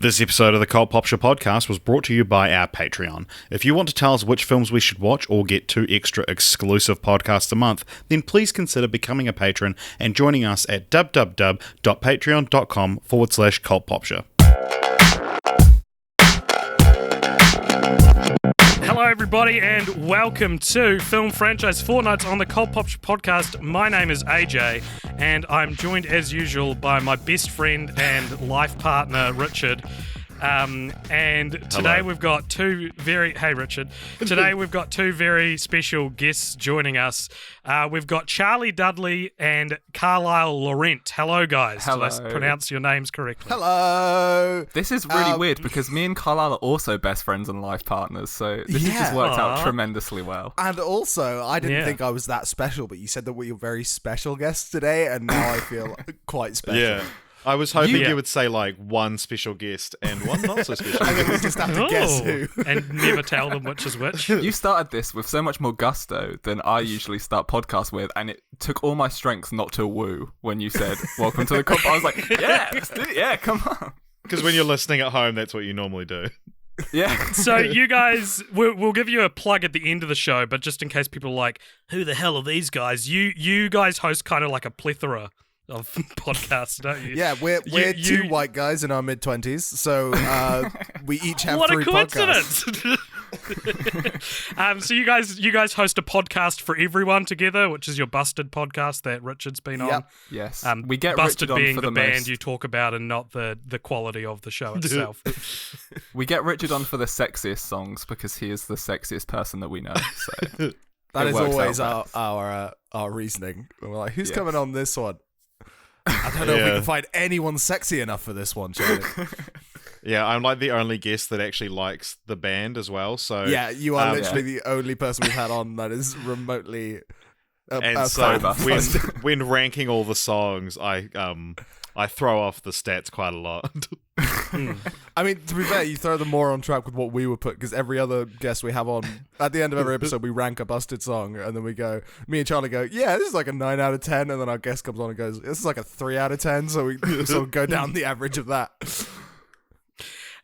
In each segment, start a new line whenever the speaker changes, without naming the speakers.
This episode of the Cult Pop Show podcast was brought to you by our Patreon. If you want to tell us which films we should watch or get 2 extra exclusive podcasts a month, then please consider becoming a patron and joining us at www.patreon.com/cultpopshow.
Hello, everybody, and welcome to Film Franchise Fortnights on the Cult Pop Show podcast. My name is AJ, and I'm joined, as usual, by my best friend and life partner, Richard. And today we've got Richard. Today we've got 2 very special guests joining us. We've got Charlie Dudley and Carlyle Laurent. Hello, guys.
Hello.
Did I pronounce your names correctly?
Hello.
This is really weird because me and Carlyle are also best friends and life partners, so this has just worked out tremendously well.
And also, I didn't think I was that special, but you said that we were very special guests today, and now I feel quite special.
Yeah. I was hoping you would say, like, one special guest and one not so special
And then we just have to guess who.
And never tell them which is which.
You started this with so much more gusto than I usually start podcasts with, and it took all my strength not to woo when you said, welcome to the Cult. I was like, yeah, let's do it. Yeah, come on.
Because when you're listening at home, that's what you normally do.
Yeah.
So you guys, we'll give you a plug at the end of the show, but just in case people are like, who the hell are these guys? You guys host kind of like a plethora of podcasts, don't you?
Yeah, we're 2 white guys in our mid-20s, so we each have 3 podcasts.
What a coincidence! So you guys host a podcast for everyone together, which is your Busted podcast that Richard's been on.
Yes. We get
Busted
Richard on
being
for
the
the
band
most...
you talk about and not the quality of the show itself.
We get Richard on for the sexiest songs because he is the sexiest person that we know. So
that is always our reasoning. We're like, who's coming on this one? I don't know if we can find anyone sexy enough for this one, Charlie.
Yeah, I'm like the only guest that actually likes the band as well. So
yeah, you are literally the only person we've had on that is remotely.
And so when ranking all the songs, I throw off the stats quite a lot.
I mean, to be fair, you throw them more on track with what we would put, because every other guest we have on, at the end of every episode, we rank a Busted song, and then me and Charlie go, yeah, this is like a 9 out of 10, and then our guest comes on and goes, this is like a 3 out of 10, so we sort of go down the average of that.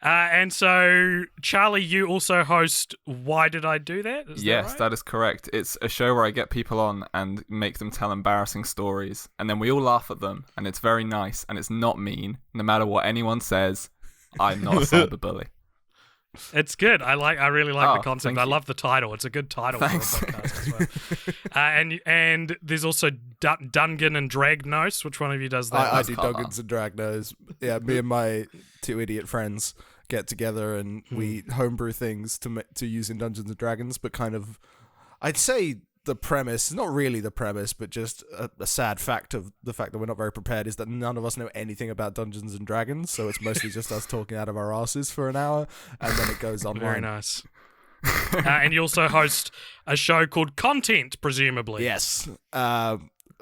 And so, Charlie, you also host Why Did I Do That?
Yes, that is correct. It's a show where I get people on and make them tell embarrassing stories, and then we all laugh at them, and it's very nice, and it's not mean. No matter what anyone says, I'm not a cyberbully.
It's good. I really like the concept. I
you.
love the title. It's a good title
Thanks.
for a podcast as well. And there's also Dungan and Dragnose. Which one of you does that?
I do Duggins and Dragnose. Yeah, me and my 2 idiot friends get together and we homebrew things to use in Dungeons and Dragons, but kind of, I'd say the premise, not really the premise, but just a sad fact of the fact that we're not very prepared is that none of us know anything about Dungeons and Dragons, so it's mostly just us talking out of our asses for an hour, and then it goes online.
Very nice. And you also host a show called Content, presumably.
Yes. I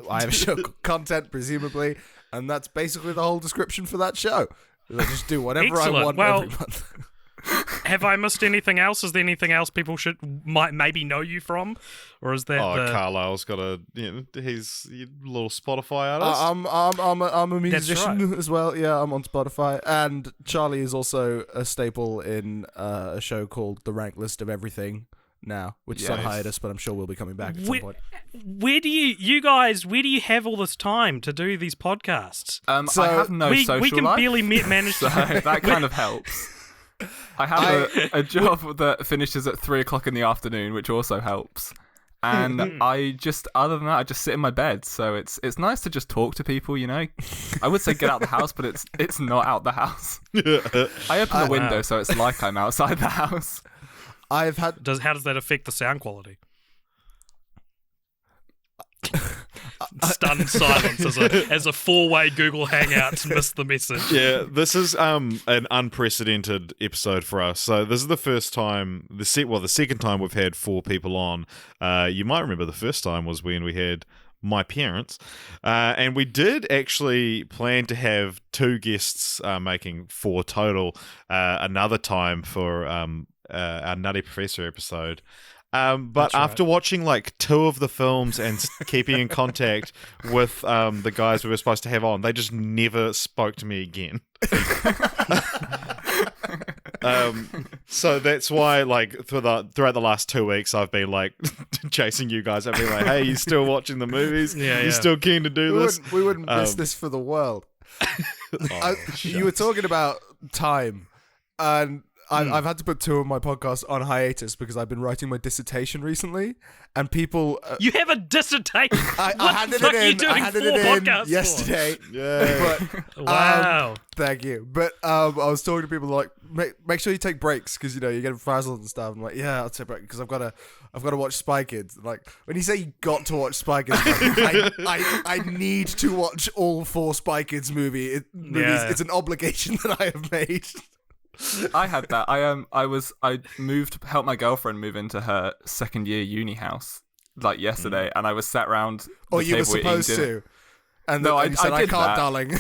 have a show called Content, presumably, and that's basically the whole description for that show. I just do whatever I want every month.
Have I missed anything else? Is there anything else people might maybe know you from, or is that?
Carlyle's got he's a little Spotify artist.
I'm a musician as well. Yeah, I'm on Spotify, and Charlie is also a staple in a show called The Rank List of Everything now, which is on hiatus, but I'm sure we'll be coming back at some point.
Where do you have all this time to do these podcasts?
So I have no social life.
We can barely manage
so that kind of helps. I have a job that finishes at 3:00 in the afternoon, which also helps. And other than that, I just sit in my bed. So it's nice to just talk to people, you know. I would say get out the house, but it's not out the house. I open the window, so it's like I'm outside the house.
How does that affect the sound quality? Stunned silence as a 4-way Google Hangouts missed the message.
Yeah, this is an unprecedented episode for us. So this is the first time, the second time we've had 4 people on. You might remember the first time was when we had my parents, and we did actually plan to have 2 guests, making 4 total, another time for our Nutty Professor episode. But after watching like 2 of the films and keeping in contact with the guys we were supposed to have on, they just never spoke to me again. So that's why, like, throughout the last 2 weeks, I've been like chasing you guys. I've been like, "Hey, you still watching the movies?
Yeah,
You still keen to do this?"
We wouldn't miss this for the world. You were talking about time, and I've had to put 2 of my podcasts on hiatus because I've been writing my dissertation recently, and people.
You have a dissertation.
I
What
handed
the fuck
it
are you
in.
doing
I handed
4
it in
podcasts for?
yesterday.
Yeah.
But,
Wow.
thank you. But I was talking to people like, make sure you take breaks because you get frazzled and stuff. I'm like, yeah, I'll take a break because I've got to watch Spy Kids. Like when you say you got to watch Spy Kids, I need to watch all 4 Spy Kids movies.
Yeah.
It's an obligation that I have made.
I had that. I helped my girlfriend move into her second year uni house like yesterday, and I was sat round.
Or you were supposed to. And
No,
then you said,
I
I
did
can't,
that.
darling.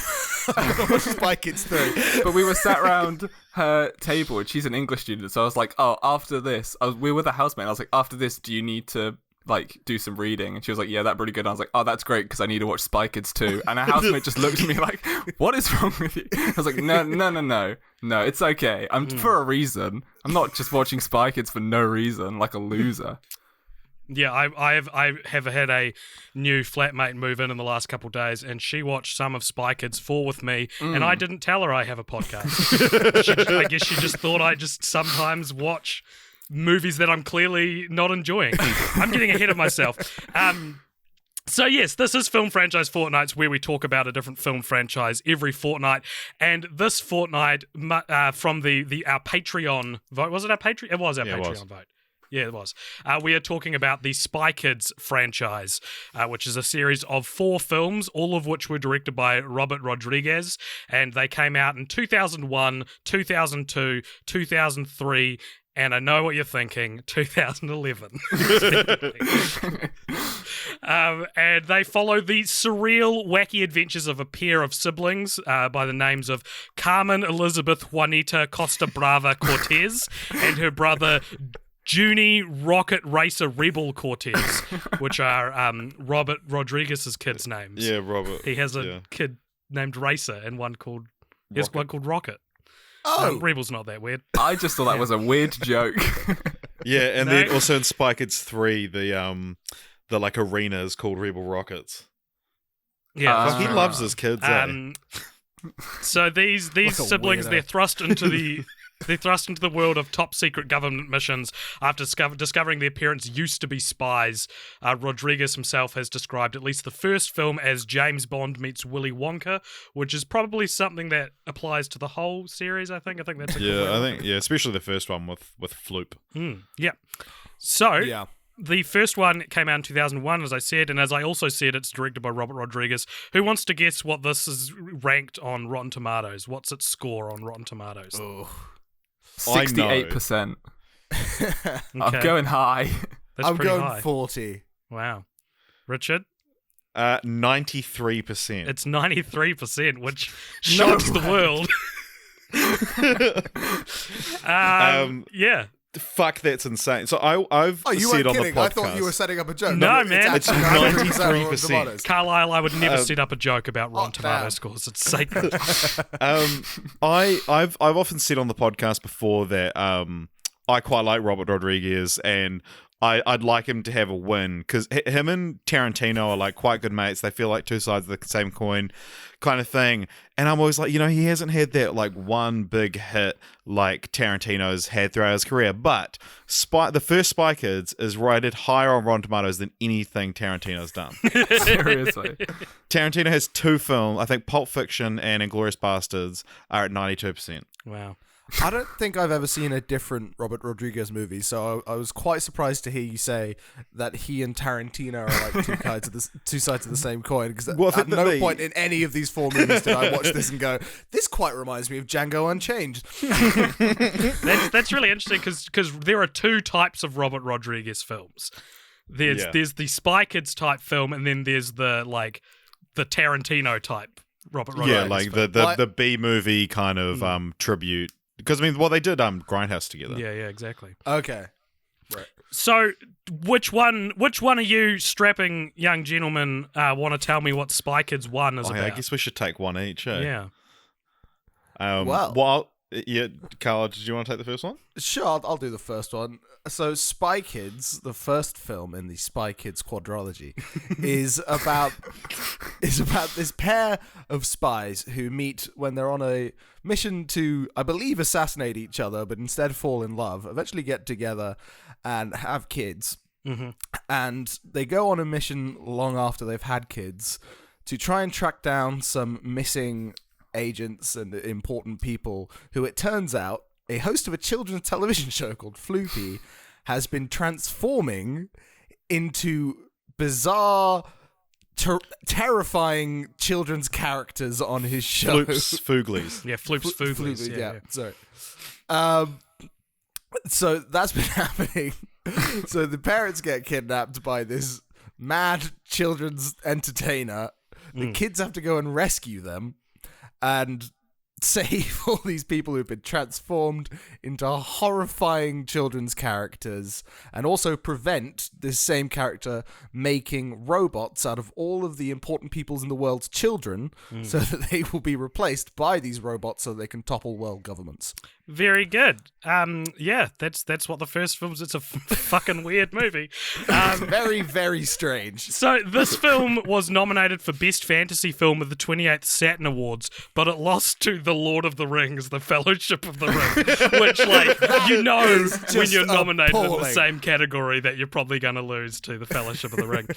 I'm gonna watch Spy Kids 3.
But we were sat round her table, and she's an English student, so I was like, "Oh, after this, we were with a housemate. And I was like, after this, do you need to like do some reading?" And she was like, "Yeah, that's really good." And I was like, "Oh, that's great because I need to watch Spy Kids too." And her housemate just looked at me like, "What is wrong with you?" I was like, "No, it's okay. I'm for a reason. I'm not just watching Spy Kids for no reason, like a loser."
Yeah, I have had a new flatmate move in the last couple of days, and she watched some of Spy Kids 4 with me, and I didn't tell her I have a podcast. I guess she just thought I just sometimes watch movies that I'm clearly not enjoying. I'm getting ahead of myself. So yes, this is Film Franchise Fortnights, where we talk about a different film franchise every fortnight. And this fortnight, from our Patreon vote, was it our Patreon? It was our Patreon vote. Yeah, it was. We are talking about the Spy Kids franchise, which is a series of 4 films, all of which were directed by Robert Rodriguez, and they came out in 2001, 2002, 2003, and I know what you're thinking, 2011. And they follow the surreal, wacky adventures of a pair of siblings by the names of Carmen Elizabeth Juanita Costa Brava Cortez and her brother Junie Rocket Racer Rebel Cortez, which are Robert Rodriguez's kids' names.
Yeah, Robert.
He has a kid named Racer and one called Rocket.
Oh,
Rebel's not that weird.
I just thought that was a weird joke.
Yeah, and
No.
then also in Spy Kids 3, the like arena is called Rebel Rockets.
Yeah,
He loves his kids.
so these
What a
siblings,
weirdo.
they're thrust into the world of top secret government missions after discovering their parents used to be spies. Rodriguez himself has described at least the first film as James Bond meets Willy Wonka, which is probably something that applies to the whole series. I think that's a good way to look at it.
Especially the first one with Floop.
Yeah. So
yeah.
the first one came out in 2001, as I said, and as I also said, it's directed by Robert Rodriguez. Who wants to guess what this is ranked on Rotten Tomatoes? What's its score on Rotten Tomatoes?
Oh.
68%.
Okay.
I'm going high.
That's
I'm
pretty
going
high.
40.
Wow. Richard?
93%.
It's 93%, which shocks the world. Yeah.
Fuck, that's insane. So I've
Oh, you
said
weren't
on the
kidding.
podcast.
I thought you were setting up a joke.
No, man.
It's
It's
actually
93%.
Carlyle, I would never set up a joke about Rotten Tomato
damn.
scores. It's sacred.
I've often said on the podcast before that I quite like Robert Rodriguez, and I'd like him to have a win because him and Tarantino are like quite good mates. They feel like two sides of the same coin, kind of thing. And I'm always like, he hasn't had that like one big hit like Tarantino's had throughout his career. But the first Spy Kids is rated higher on Rotten Tomatoes than anything Tarantino's done.
Seriously.
Tarantino has 2 films. I think Pulp Fiction and Inglourious Bastards are at 92%.
Wow.
I don't think I've ever seen a different Robert Rodriguez movie, so I was quite surprised to hear you say that he and Tarantino are like two sides of the same coin. Because
Well, I
at
think
no
that
point in any of these 4 movies did I watch this and go, "This quite reminds me of Django Unchained."
That's really interesting because there are 2 types of Robert Rodriguez films. There's the Spy Kids type film, and then there's the Tarantino type Robert Rodriguez.
Yeah, like
film.
the B movie kind of tribute. Because they did Grindhouse together.
Yeah, exactly.
Okay.
So, which one of you strapping young gentlemen want to tell me what Spy Kids 1 is about?
I guess we should take one each. Eh?
Yeah.
Well-
Yeah, Carl, did you want to take the first one?
Sure, I'll do the first one. So, Spy Kids, the first film in the Spy Kids quadrilogy, is about this pair of spies who meet when they're on a mission to, I believe, assassinate each other, but instead fall in love, eventually get together and have kids.
Mm-hmm.
And they go on a mission long after they've had kids to try and track down some missing agents and important people who, it turns out, a host of a children's television show called Floopy has been transforming into bizarre, terrifying children's characters on his show.
Floops Fooglies.
Yeah, Floops Fooglies.
Floopy,
Yeah.
Sorry. So that's been happening. So the parents get kidnapped by this mad children's entertainer. The kids have to go and rescue them and save all these people who've been transformed into horrifying children's characters, and also prevent this same character making robots out of all of the important peoples in the world's children, so that they will be replaced by these robots so they can topple world governments.
Very good. Yeah, that's what the first film is. It's a fucking weird movie.
Very, very strange.
So this film was nominated for Best Fantasy Film at the 28th Saturn Awards, but it lost to The Lord of the Rings, The Fellowship of the Ring, which, like, you know when
just
you're nominated in the
appalling.
same category that you're probably going to lose to The Fellowship of the Ring.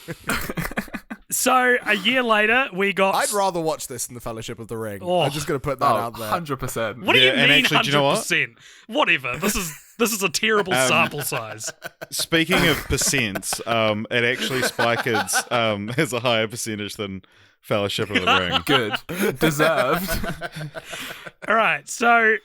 So a year later, we got...
I'd rather watch this than The Fellowship of the Ring.
Oh.
I'm just going to put that out there.
100%.
What do you
Yeah, and
mean
actually, do you know what?
100%? Whatever. This is a terrible sample size.
Speaking of percents, it actually Spy Kids has a higher percentage than Fellowship of the Ring.
Good. Deserved.
All right, so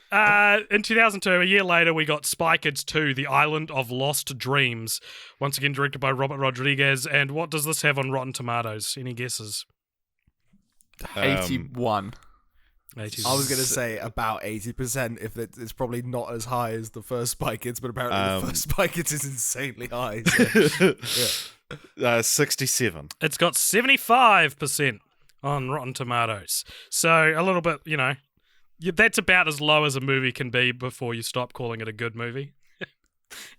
in 2002, a year later, we got Spy Kids 2, The Island of Lost Dreams, once again directed by Robert Rodriguez. And what does this have on Rotten Tomatoes? Any guesses?
81.
80s.
I was going to say about 80%, if it's probably not as high as the first Spy Kids, but apparently the first Spy Kids is insanely high. So,
67.
It's got 75% on Rotten Tomatoes. So a little bit, that's about as low as a movie can be before you stop calling it a good movie.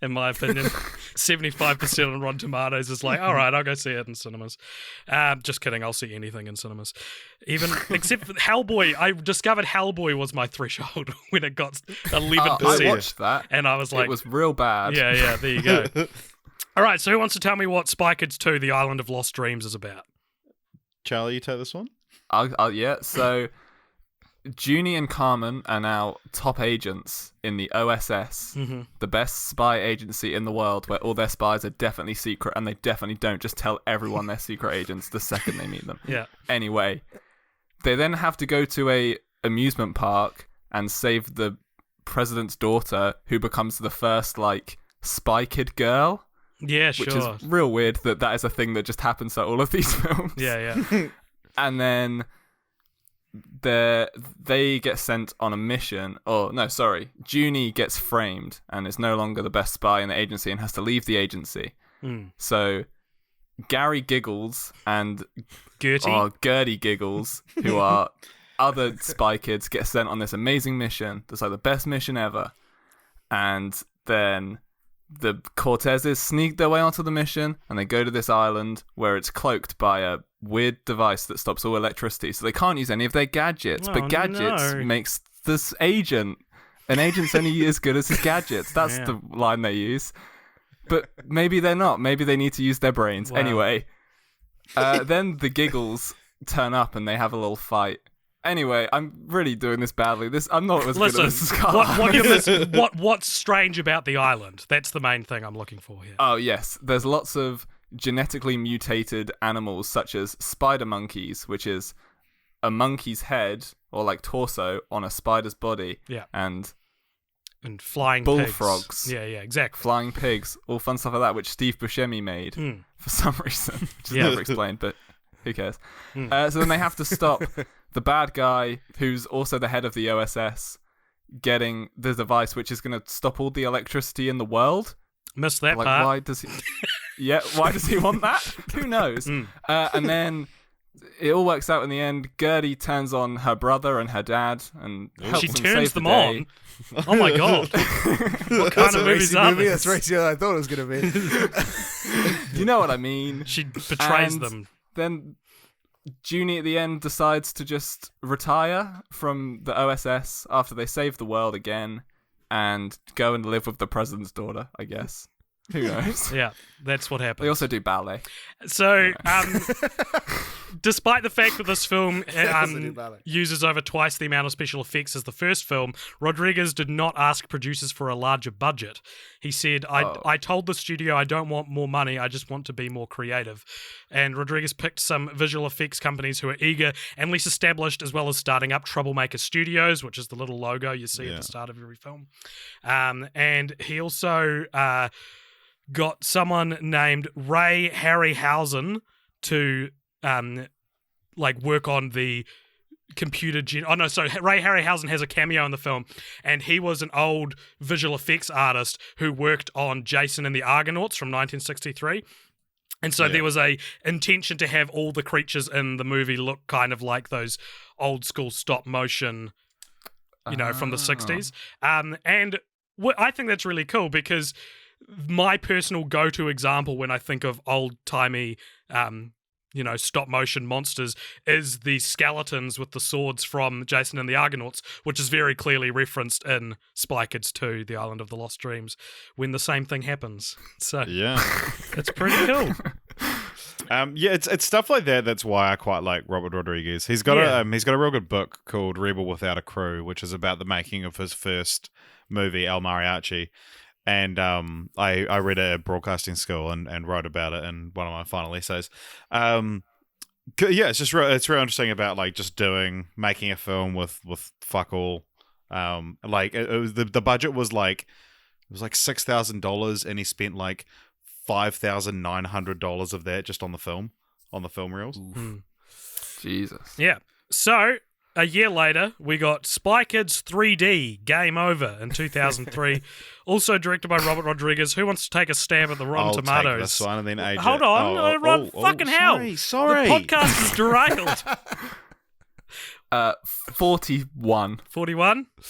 In my opinion, 75% on Rotten Tomatoes is like, all right, I'll go see it in cinemas. Just kidding, I'll see anything in cinemas. Except for Hellboy. I discovered Hellboy was my threshold when it got 11%.
I watched that.
And I was like...
It was real bad.
Yeah, there you go. All right, so who wants to tell me what Spy Kids 2, The Island of Lost Dreams is about?
Charlie, you take this one?
Yeah, so Junie and Carmen are now top agents in the OSS, the best spy agency in the world, where all their spies are definitely secret, and they definitely don't just tell everyone they're secret agents the second they meet them.
Yeah.
Anyway, they then have to go to a amusement park and save the president's daughter, who becomes the first, spy kid girl.
Yeah, sure.
Which is real weird that is a thing that just happens to all of these films.
Yeah.
And then they get sent on a mission. Oh, no, sorry. Junie gets framed and is no longer the best spy in the agency and has to leave the agency. So Gary Giggles and Gertie Giggles, who are other spy kids, get sent on this amazing mission. That's like the best mission ever. And then the Cortezes sneak their way onto the mission, and they go to this island where it's cloaked by a weird device that stops all electricity, so they can't use any of their gadgets.
Oh,
but gadgets
no.
makes this agent. An agent's only as good as his gadgets. That's the line they use. But maybe they're not. Maybe they need to use their brains.
Wow.
Anyway, then the Giggles turn up and they have a little fight. Anyway, I'm really doing this badly. I'm not as good at this as Carl.
What's strange about the island? That's the main thing I'm looking for here.
Oh, yes. There's lots of genetically mutated animals, such as spider monkeys, which is a monkey's head, or torso, on a spider's body.
Yeah.
And
flying
bullfrogs.
Pigs. Yeah, exactly.
Flying pigs, all fun stuff like that, which Steve Buscemi made for some reason. Which is never explained, but who cares? So then they have to stop the bad guy, who's also the head of the OSS, getting the device which is going to stop all the electricity in the world.
Missed that part.
Why does he? Why does he want that? Who knows? And then it all works out in the end. Gertie turns on her brother and her dad and helps
She
them
turns
save
them
the day.
on. Oh my god! What kind of movies are
movie.
these?
That's racier than I thought it was going to be.
You know what I mean?
She betrays
And
them.
Then Junie at the end decides to just retire from the OSS after they save the world again and go and live with the president's daughter, I guess. Who knows?
Yeah, that's what happens.
They also do ballet.
So, despite the fact that this film
do ballet.
uses over twice the amount of special effects as the first film, Rodriguez did not ask producers for a larger budget. He said, I told the studio I don't want more money, I just want to be more creative. And Rodriguez picked some visual effects companies who are eager and less established, as well as starting up Troublemaker Studios, which is the little logo you see at the start of every film. And he also got someone named Ray Harryhausen to work on the computer Ray Harryhausen has a cameo in the film, and he was an old visual effects artist who worked on Jason and the Argonauts from 1963. And so there was a intention to have all the creatures in the movie look kind of like those old school stop motion, from the 60s. And I think that's really cool, because my personal go-to example when I think of old-timey, stop motion monsters is the skeletons with the swords from Jason and the Argonauts, which is very clearly referenced in Spy Kids 2, The Island of the Lost Dreams, when the same thing happens. So
Yeah.
it's pretty cool.
It's stuff like that. That's why I quite like Robert Rodriguez. He's got a real good book called Rebel Without a Crew, which is about the making of his first movie, El Mariachi. And I read it at broadcasting school and wrote about it in one of my final essays. It's real interesting about like just making a film with fuck all. The budget was like $6,000, and he spent like $5,900 of that just on the film reels.
Jesus.
Yeah. So a year later, we got Spy Kids 3D Game Over in 2003, also directed by Robert Rodriguez. Who wants to take a stab at the Rotten Tomatoes?
Take this one and then AJ.
Hold on, Rod, fucking hell!
Sorry.
The podcast is derailed.
41.
41. I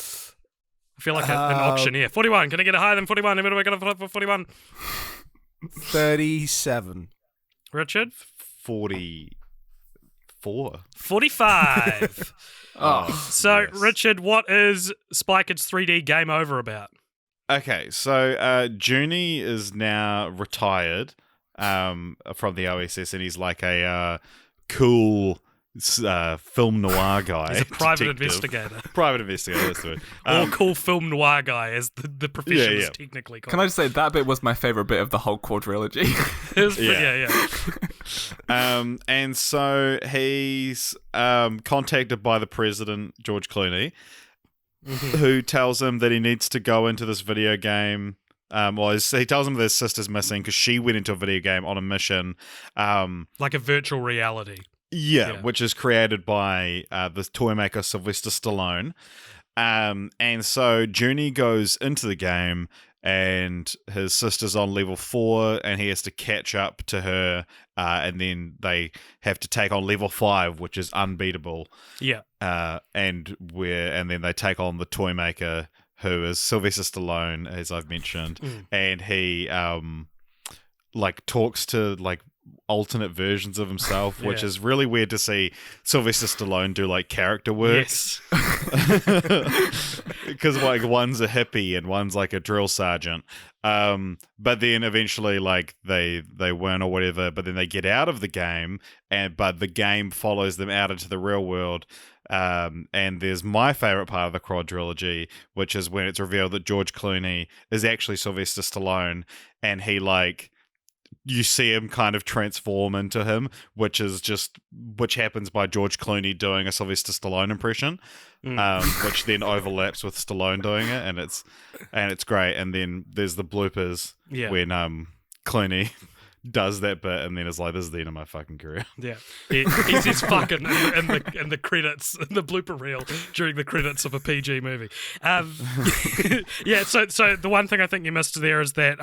feel like an auctioneer. 41. Can I get it higher than 41? Everybody got it for 41.
37.
Richard?
44.
45. So,
yes.
Richard, what is Spy Kids 3D Game Over about?
Okay, so Junie is now retired from the OSS, and he's like a cool film noir guy.
He's a private
detective.
investigator.
Private investigator, that's the word.
Or cool film noir guy, as the profession is
Yeah.
technically called.
Can I just say that bit was my favourite bit of the whole quadrilogy?
It was pretty-
Yeah. And so he's contacted by the president, George Clooney, who tells him that he needs to go into this video game. He tells him that his sister's missing because she went into a video game on a mission.
Like a virtual reality.
Yeah, which is created by the toy maker Sylvester Stallone. And so Junie goes into the game, and his sister's on level 4, and he has to catch up to her, and then they have to take on level 5, which is unbeatable.
Yeah.
And then they take on the toy maker, who is Sylvester Stallone, as I've mentioned, and he talks to alternate versions of himself, which is really weird to see Sylvester Stallone do character work.
Yes.
Because one's a hippie and one's like a drill sergeant. But then eventually they win or whatever, but then they get out of the game, but the game follows them out into the real world. And there's my favorite part of the quadrilogy, which is when it's revealed that George Clooney is actually Sylvester Stallone, and he you see him kind of transform into him, which happens by George Clooney doing a Sylvester Stallone impression, which then overlaps with Stallone doing it, and it's great. And then there's the bloopers when Clooney does that bit, and then it's like, this is the end of my fucking career.
Yeah, he says fucking in the credits, in the blooper reel during the credits of a PG movie. So the one thing I think you missed there is that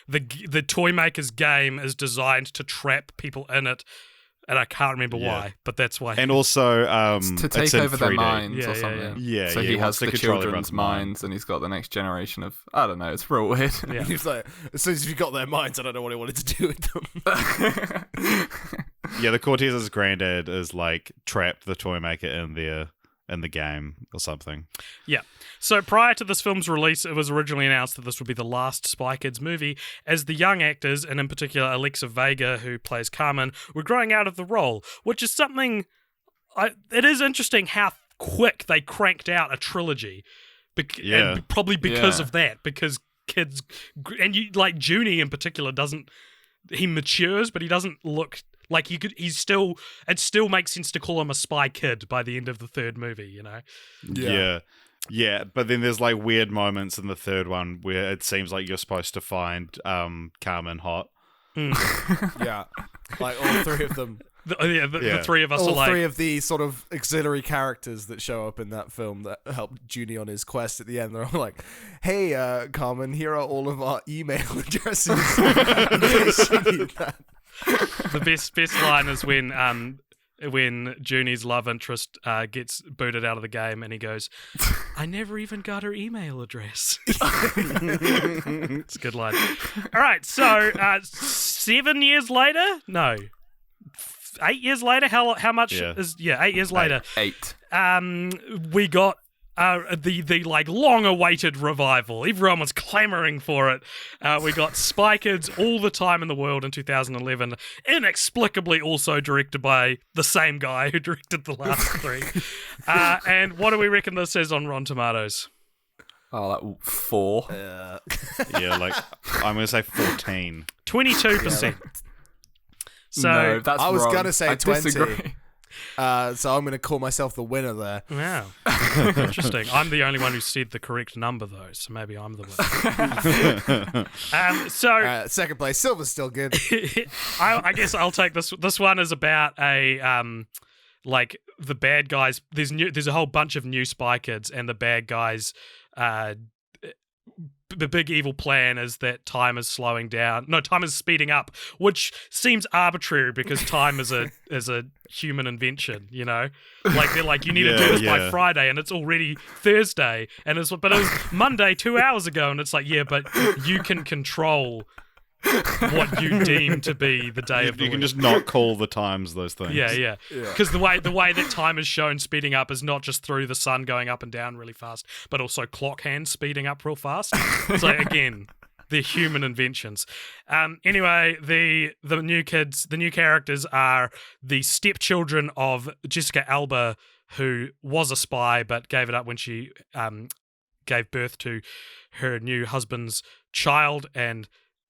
the toy maker's game is designed to trap people in it And I can't remember
Yeah.
why, but that's why.
And also,
To
it's
take
in
over their
3D.
minds
Yeah,
or
yeah,
something.
yeah.
So
Yeah,
he
he wants
has
to
the
control
children's
everyone's mind.
minds, and he's got the next generation of. I don't know. It's real weird.
Yeah.
He's like, as soon as you got their minds, I don't know what he wanted to do with them.
Yeah, the Cortez's granddad is like trapped the toy maker in the game or something.
Yeah. So prior to this film's release, it was originally announced that this would be the last Spy Kids movie, as the young actors, and in particular Alexa Vega, who plays Carmen, were growing out of the role, which is something... it is interesting how quick they cranked out a trilogy.
Yeah.
And probably because
Yeah.
of that, because kids... And you like Junie in particular doesn't... He matures, but he doesn't look... Like it still makes sense to call him a spy kid by the end of the third movie, you know?
Yeah, but then there's like weird moments in the third one where it seems like you're supposed to find Carmen hot.
Yeah, like all three of them.
The three of us are
All
like...
three of the sort of auxiliary characters that show up in that film that help Junie on his quest at the end. They're all like, "Hey, Carmen, here are all of our email addresses in case you need that."
The best line is when Junie's love interest gets booted out of the game and he goes, "I never even got her email address." It's a good line. All right, so 7 years later? No. 8 years later? How much is... Yeah, 8 years later.
8.
We got the like long-awaited revival. Everyone was clamoring for it. We got Spy Kids All the Time in the World in 2011, inexplicably also directed by the same guy who directed the last three. And what do we reckon this is on Rotten Tomatoes?
Oh, like 4.
Yeah, like I'm gonna say 14.
22%. So
No, that's
I was
wrong.
gonna say
I
20.
disagree.
So I'm going to call myself the winner there.
wow, interesting. I'm the only one who said the correct number though, so maybe I'm the winner.
Second place, Silver's still good.
I guess I'll take this. This one is about a like the bad guys. There's a whole bunch of new Spy Kids, and the bad guys. The big evil plan is that time is slowing down. No, time is speeding up, which seems arbitrary because time is a human invention. You know, like they're like, you need to do this by Friday, and it's already Thursday, and it was Monday 2 hours ago, and it's like, yeah, but you can control what you deem to be the day of the
You can
week.
just not call the times those things.
Yeah. Because the way that time is shown speeding up is not just through the sun going up and down really fast, but also clock hands speeding up real fast. So again, they're human inventions. Anyway, the new characters are the stepchildren of Jessica Alba, who was a spy but gave it up when she gave birth to her new husband's child, and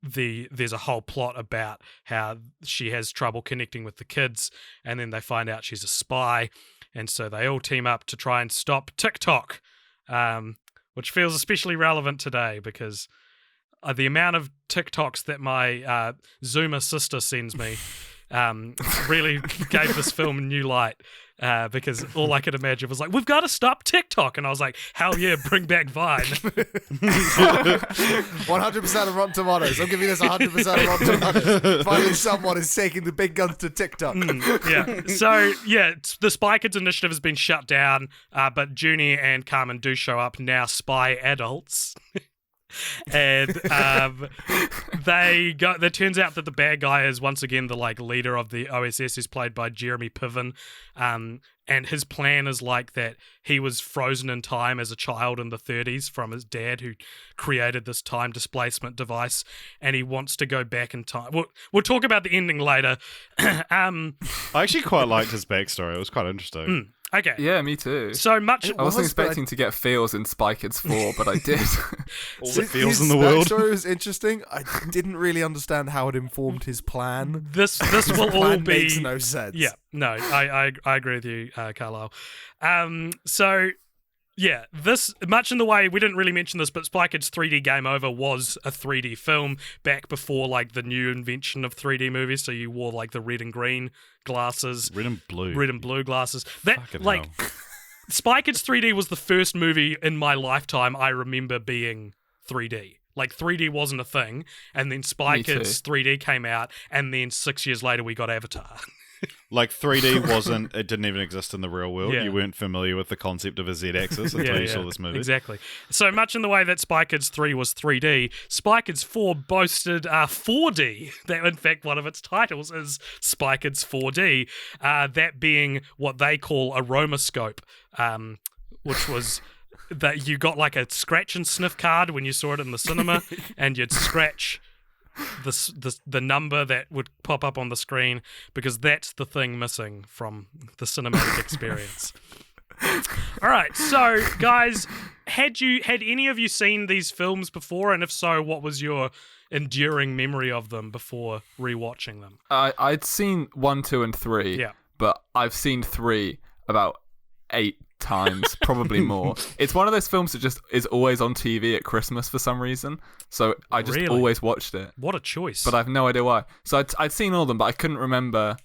there's a whole plot about how she has trouble connecting with the kids, and then they find out she's a spy, and so they all team up to try and stop TikTok, which feels especially relevant today because the amount of TikToks that my Zoomer sister sends me really gave this film a new light. Because all I could imagine was like, we've got to stop TikTok. And I was like, hell yeah, bring back Vine.
100% of Rotten Tomatoes. I'm giving this 100% of Rotten Tomatoes. Finally, someone is taking the big guns to TikTok.
Yeah. So, yeah, the Spy Kids initiative has been shut down, but Junie and Carmen do show up, now spy adults. And it turns out that the bad guy is once again the like leader of the OSS, who's played by Jeremy Piven, and his plan is like that he was frozen in time as a child in the 30s from his dad, who created this time displacement device, and he wants to go back in time. We'll talk about the ending later.
I actually quite liked his backstory. It was quite interesting.
Okay.
Yeah, me too.
So much.
I wasn't expecting to get feels in Spy Kids 4, but I did.
All the feels
His
in the world.
backstory was interesting. I didn't really understand how it informed his plan.
This will all
Plan
be
makes no sense.
Yeah, no, I agree with you, Carlyle. So yeah, this much in the way we didn't really mention this, but Spy Kids 3D Game Over was a 3D film back before like the new invention of 3D movies. So you wore like the red and green glasses,
Red and blue
glasses. That
Fucking
like
hell.
Spy Kids 3D was the first movie in my lifetime I remember being 3D. Like 3D wasn't a thing, and then Spy
Me
Kids
too.
3D came out, and then 6 years later we got Avatar.
Like 3D wasn't, it didn't even exist in the real world.
Yeah.
You weren't familiar with the concept of a Z-axis until you saw this movie.
Exactly. So much in the way that Spy Kids 3 was 3D, Spy Kids 4 boasted 4D. That, in fact, one of its titles is Spy Kids 4D, that being what they call aromascope, which was that you got like a scratch and sniff card when you saw it in the cinema, and you'd scratch the number that would pop up on the screen, because that's the thing missing from the cinematic experience. All right, so guys, had any of you seen these films before, and if so, what was your enduring memory of them before rewatching them?
I'd seen 1, 2, and 3.
Yeah.
But I've seen 3 about 8 times, probably more. It's one of those films that just is always on TV at Christmas for some reason. So I just
Really?
always watched it.
What a choice.
But I have no idea why. So I'd seen all of them, but I couldn't remember.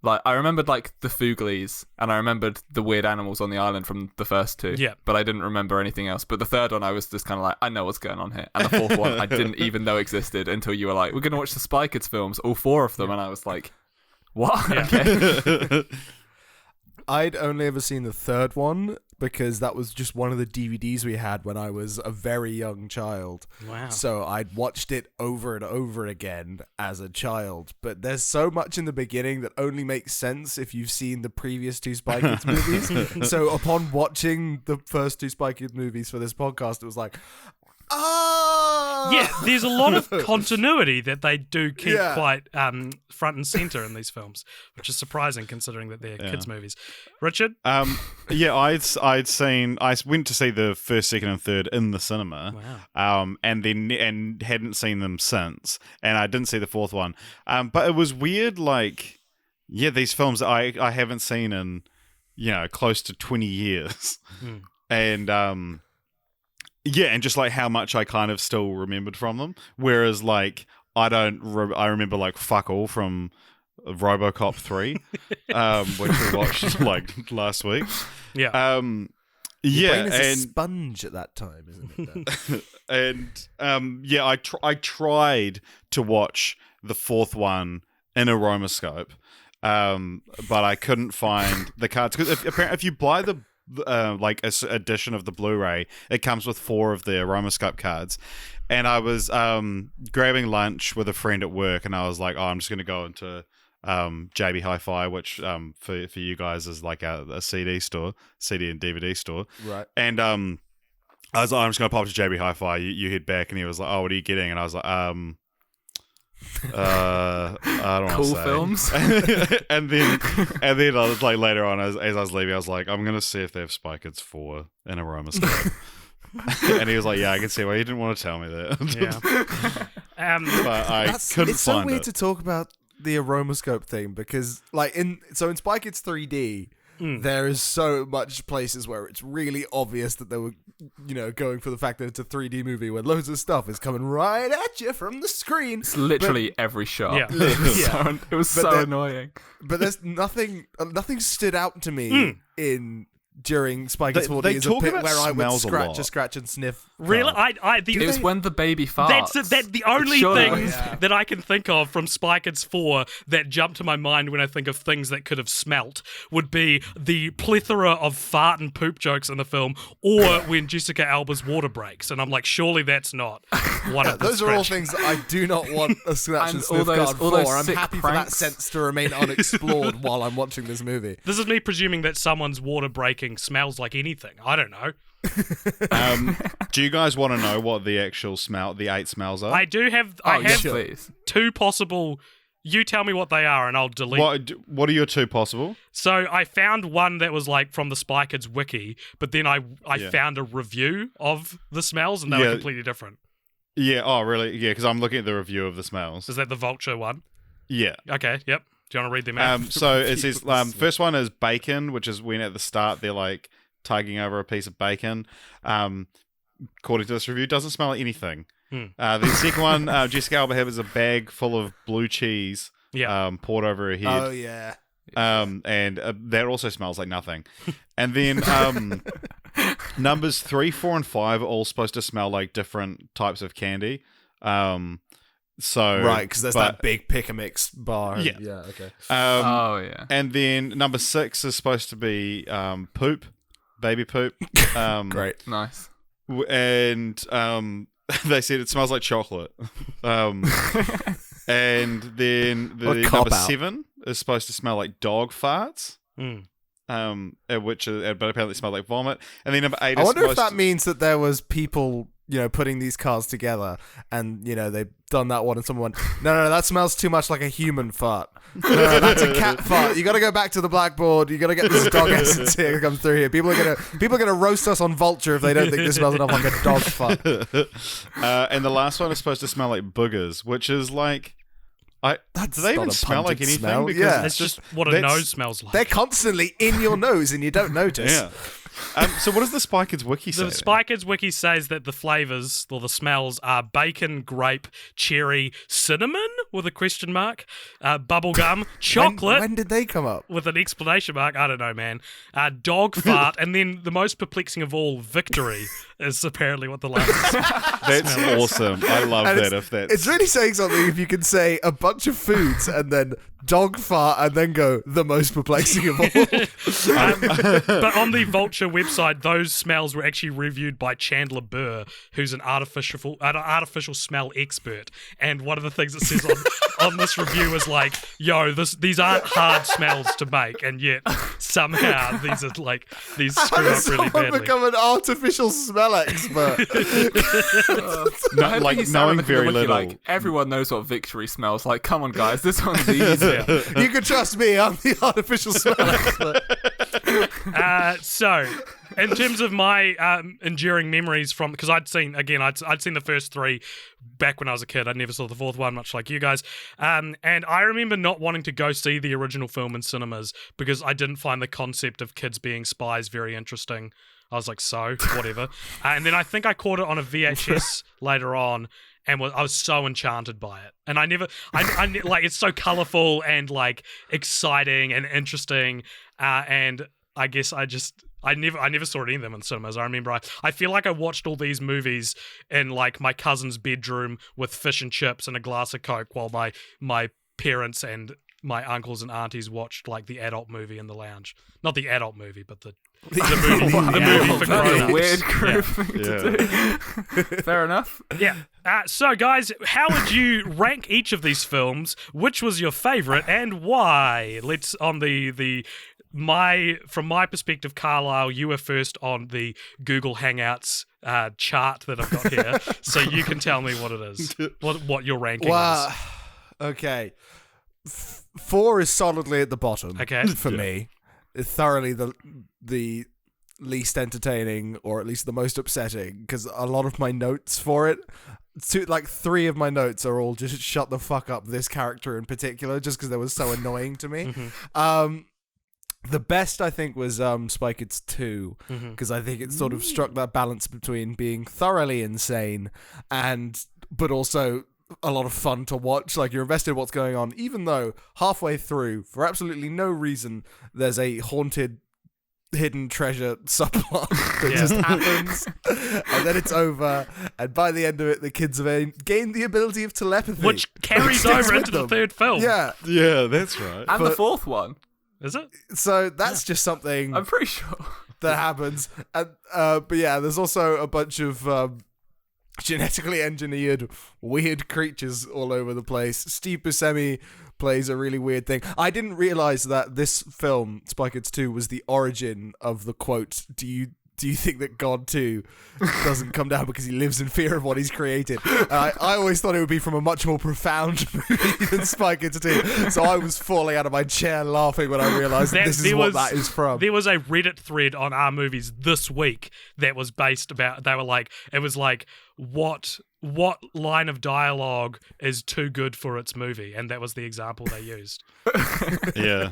Like, I remembered like the Fooglies, and I remembered the weird animals on the island from the first 2.
Yeah.
But I didn't remember anything else. But the third one, I was just kind of like, I know what's going on here. And the fourth one, I didn't even know existed until you were like, we're going to watch the Spy Kids films, all 4 of them. And I was like, what?
Yeah.
Okay.
I'd only ever seen the third one because that was just one of the DVDs we had when I was a very young child.
Wow.
So I'd watched it over and over again as a child. But there's so much in the beginning that only makes sense if you've seen the previous 2 Spy Kids movies. So upon watching the first 2 Spy Kids movies for this podcast, it was like,
Yeah, there's a lot of continuity that they do keep
Yeah.
quite front and center in these films, which is surprising considering that they're kids' movies. Richard?
Yeah, I went to see the first, second, and third in the cinema.
Wow.
And hadn't seen them since, and I didn't see the fourth one. But it was weird, like, yeah, these films I haven't seen in, close to 20 years, and yeah, and just like how much I kind of still remembered from them, whereas like I remember like fuck all from RoboCop 3, which we watched like last week.
Yeah.
Your brain is a
and
sponge at that time, isn't it?
and yeah, I tried to watch the fourth one in aromascope, but I couldn't find the cards, because if you buy the like edition of the Blu-ray, it comes with 4 of the aromascope cards, and I was grabbing lunch with a friend at work, and I was like, I'm just going to go into JB Hi-Fi, which for you guys is like a CD and DVD store,
Right.
and I was like, I'm just going to pop to JB Hi-Fi, you head back, and he was like, oh, what are you getting? And I was like, I don't want to
Cool
say.
films.
and then I was like, later on, as I was leaving, I was like, I'm gonna see if they have Spy Kids 4 in aromascope. And he was like, yeah, I can see why you didn't want to tell me that.
Yeah.
But I couldn't
It's so
find
weird
it.
to talk about the aromascope thing, because like in Spy Kids 3D, there is so much places where it's really obvious that they were, going for the fact that it's a 3D movie where loads of stuff is coming right at you from the screen.
It's literally every shot.
Yeah.
It was so annoying.
But there's nothing stood out to me during Spy Kids 4D
they
as a
talk
bit
about
where I would
smells a
scratch
lot.
and sniff.
Really?
It was when the baby farts.
That's the only
Surely.
things that I can think of from Spy Kids 4 that jump to my mind when I think of things that could have smelt would be the plethora of fart and poop jokes in the film, or when Jessica Alba's water breaks, and I'm like, surely that's not one of the
Those are all
scratch-
things that I do not want a scratch and
And
sniff
all those-
card
all those
for. I'm
sick
happy for that
pranks.
sense to remain unexplored while I'm watching this movie.
This is me presuming that someone's water breaking smells like anything. I don't know.
Do you guys want to know what the actual the 8 smells are?
I do have.
Oh,
I
yes,
have
please.
2 possible. You tell me what they are, and I'll delete.
What are your 2 possible?
So I found one that was like from the Spy Kids wiki, but then I found a review of the smells, and they were completely different.
Yeah. Oh, really? Yeah, because I'm looking at the review of the smells.
Is that the vulture one?
Yeah.
Okay. Yep. Do you want to read them out?
So it says first one is bacon, which is when at the start they're like tugging over a piece of bacon. According to this review, doesn't smell like anything. The second one, Jessica Alba has a bag full of blue cheese poured over her head.
Oh yeah.
And that also smells like nothing. And then numbers 3, 4, and 5 are all supposed to smell like different types of candy. So
Right, because there's that big pick a mix bar.
Yeah.
Yeah. Okay.
Oh yeah.
And then number 6 is supposed to be poop, baby poop.
Great.
Nice.
And they said it smells like chocolate. And then the
What a
number
cop-out.
7 is supposed to smell like dog farts.
Mm.
But apparently it smelled like vomit. And then number 8
I
is
wonder if
supposed
that means that there was people, putting these cars together, and they've done that one, and someone went, no, that smells too much like a human fart. No, that's a cat fart. You got to go back to the blackboard. You got to get this dog essence here to come through here. People are gonna roast us on Vulture if they don't think this smells enough like a dog fart.
and the last one is supposed to smell like boogers, which is like, do they
not
even
a
smell like
pungent
anything?
smell.
Because
Yeah.
That's just what a
that's-
nose smells like.
They're constantly in your nose and you don't notice.
Yeah. So what does the Spy Kids wiki say?
The Spy Kids wiki says that the flavors or the smells are bacon, grape, cherry, cinnamon with a question mark, bubblegum, chocolate
When did they come up?
with an exclamation mark. I don't know, man. Dog fart, and then the most perplexing of all, victory is apparently what the last.
That's awesome. I love
And
that. If that's
It's really saying something if you can say a bunch of foods and then dog fart and then go the most perplexing of all.
But on the Vulture website, those smells were actually reviewed by Chandler Burr, who's an artificial smell expert. And one of the things it says on this review is like, "Yo, these aren't hard smells to make, and yet somehow these screw
How
up
does
really
someone
badly."
become an artificial smell expert?
no,
I hope
like
you sound
knowing
like
very
a wiki,
little.
Like everyone knows what victory smells like. Come on, guys, this one's easy.
You can trust me, I'm the artificial smell expert.
So, in terms of my enduring memories from, because I'd seen the first 3 back when I was a kid. I never saw the 4th one, much like you guys. And I remember not wanting to go see the original film in cinemas because I didn't find the concept of kids being spies very interesting. I was like, so, whatever. And then I think I caught it on a VHS later on, and I was so enchanted by it. And I like, it's so colourful and like exciting and interesting. And I guess I never saw any of them in cinemas. I remember I feel like I watched all these movies in like my cousin's bedroom with fish and chips and a glass of Coke while my parents and my uncles and aunties watched like the adult movie in the lounge. Not the adult movie, but the movie for
That's
grown-ups.
a weird group thing
Yeah.
to do. Fair enough.
Yeah. So, guys, how would you rank each of these films? Which was your favourite and why? Let's on from my perspective, Carlyle, you were first on the Google Hangouts chart that I've got here, so you can tell me what it is, what your ranking is.
Okay. 4 is solidly at the bottom.
Okay.
For me. It's thoroughly the least entertaining, or at least the most upsetting, because a lot of my notes for it, 3 of my notes are all just shut the fuck up, this character in particular, just because they were so annoying to me. The best, I think, was Spy Kids 2, because I think it sort of struck that balance between being thoroughly insane but also a lot of fun to watch. Like, you're invested in what's going on, even though halfway through, for absolutely no reason, there's a haunted hidden treasure subplot that just happens, and then it's over, and by the end of it, the kids have gained the ability of telepathy,
Which carries
sticks
over
with
into the
them.
3rd film.
Yeah,
Yeah, that's right.
And the 4th one.
Is it?
so that's just something
I'm pretty sure.
that happens. And but yeah, there's also a bunch of genetically engineered weird creatures all over the place. Steve Buscemi plays a really weird thing. I didn't realize that this film, Spy Kids 2, was the origin of the quote, do you think that God too doesn't come down because he lives in fear of what he's created? I always thought it would be from a much more profound movie than Spy Kids 2. So I was falling out of my chair laughing when I realized that this is what that is from.
There was a Reddit thread on our movies this week that was based about, they were like, it was like, what line of dialogue is too good for its movie? And that was the example they used.
Yeah.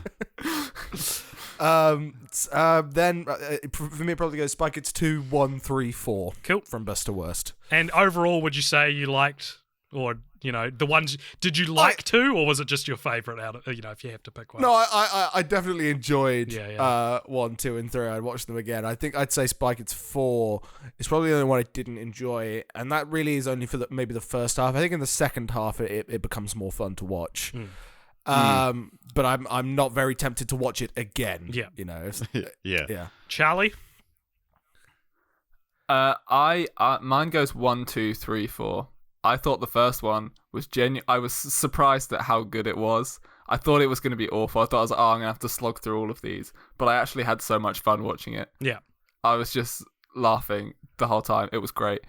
Then for me, it probably goes Spy Kids 2, 1, 3, 4.
Cool.
From best to worst.
And overall, would you say you liked or the ones? Did you like two, or was it just your favorite out of if you have to pick one?
No, I definitely enjoyed
Yeah.
1, 2, and 3. I'd watch them again. I think I'd say Spy Kids 4 is probably the only one I didn't enjoy, and that really is only for maybe the first half. I think in the second half it becomes more fun to watch. But I'm not very tempted to watch it again.
Yeah,
Yeah.
Charlie.
Mine goes 1, 2, 3, 4. I thought the first one was genuine. I was surprised at how good it was. I thought it was going to be awful. I thought I was like, I'm going to have to slog through all of these. But I actually had so much fun watching it.
Yeah.
I was just laughing the whole time. It was great.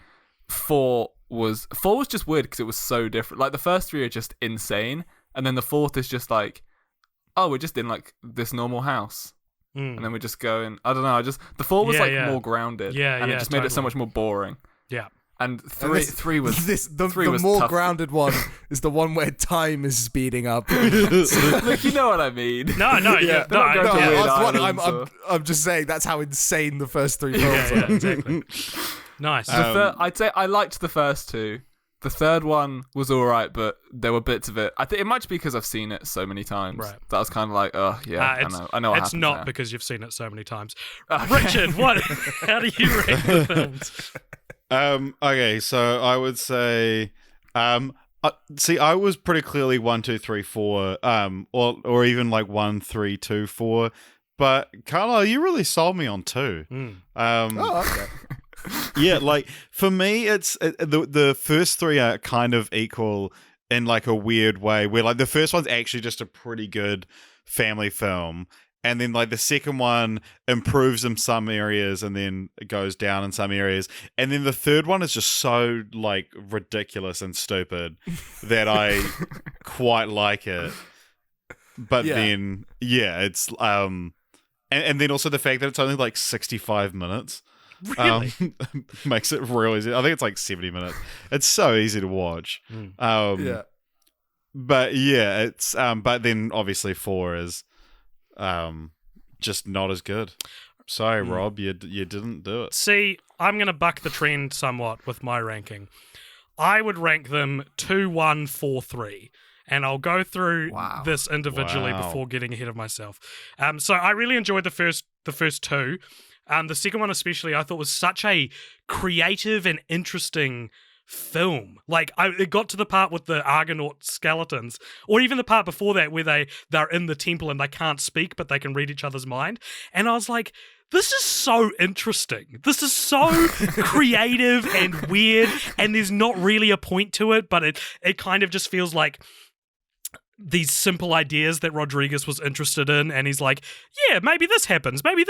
4 was just weird because it was so different. Like the first 3 are just insane. And then the 4th is just like, oh, we're just in like this normal house. And then we're just going, I don't know. The 4 was more grounded.
Yeah.
And it just made it so much more boring.
Yeah.
And three was
the more
tough.
grounded one is the one where time is speeding up.
Look, you know what I mean.
No, yeah.
I'm just saying that's how insane the first 3 films are.
Yeah, exactly. Nice.
I'd say I liked the first 2. The third one was alright, but there were bits of it. I think it might be because I've seen it so many times.
Right.
That was kind of like, oh yeah, I know. What
it's
happens
not
there.
because you've seen it so many times.
Okay.
Richard, how do you rank the films?
Okay, so I would say, see, I was pretty clearly 1, 2, 3, 4, or even like 1, 3, 2, 4. But Carlyle, you really sold me on 2.
Okay.
Yeah, like for me, it's the first 3 are kind of equal in like a weird way, where like the first one's actually just a pretty good family film. And then, like, the second one improves in some areas and then it goes down in some areas. And then the third one is just so, like, ridiculous and stupid that I quite like it. But then, it's... and then also the fact that it's only, like, 65 minutes.
Really?
Makes it real easy. I think it's, like, 70 minutes. It's so easy to watch. But, it's... but then, obviously, 4 is... just not as good. Sorry, Rob, you didn't do it.
See, I'm going to buck the trend somewhat with my ranking. I would rank them 2, 1, 4, 3. And I'll go through this individually before getting ahead of myself. So I really enjoyed the first 2. The second one especially I thought was such a creative and interesting film. Like, it got to the part with the Argonaut skeletons, or even the part before that where they're in the temple and they can't speak but they can read each other's mind, and I was like, this is so interesting. This is so creative and weird, and there's not really a point to it, but it kind of just feels like these simple ideas that Rodriguez was interested in, and he's like, yeah, maybe this happens, and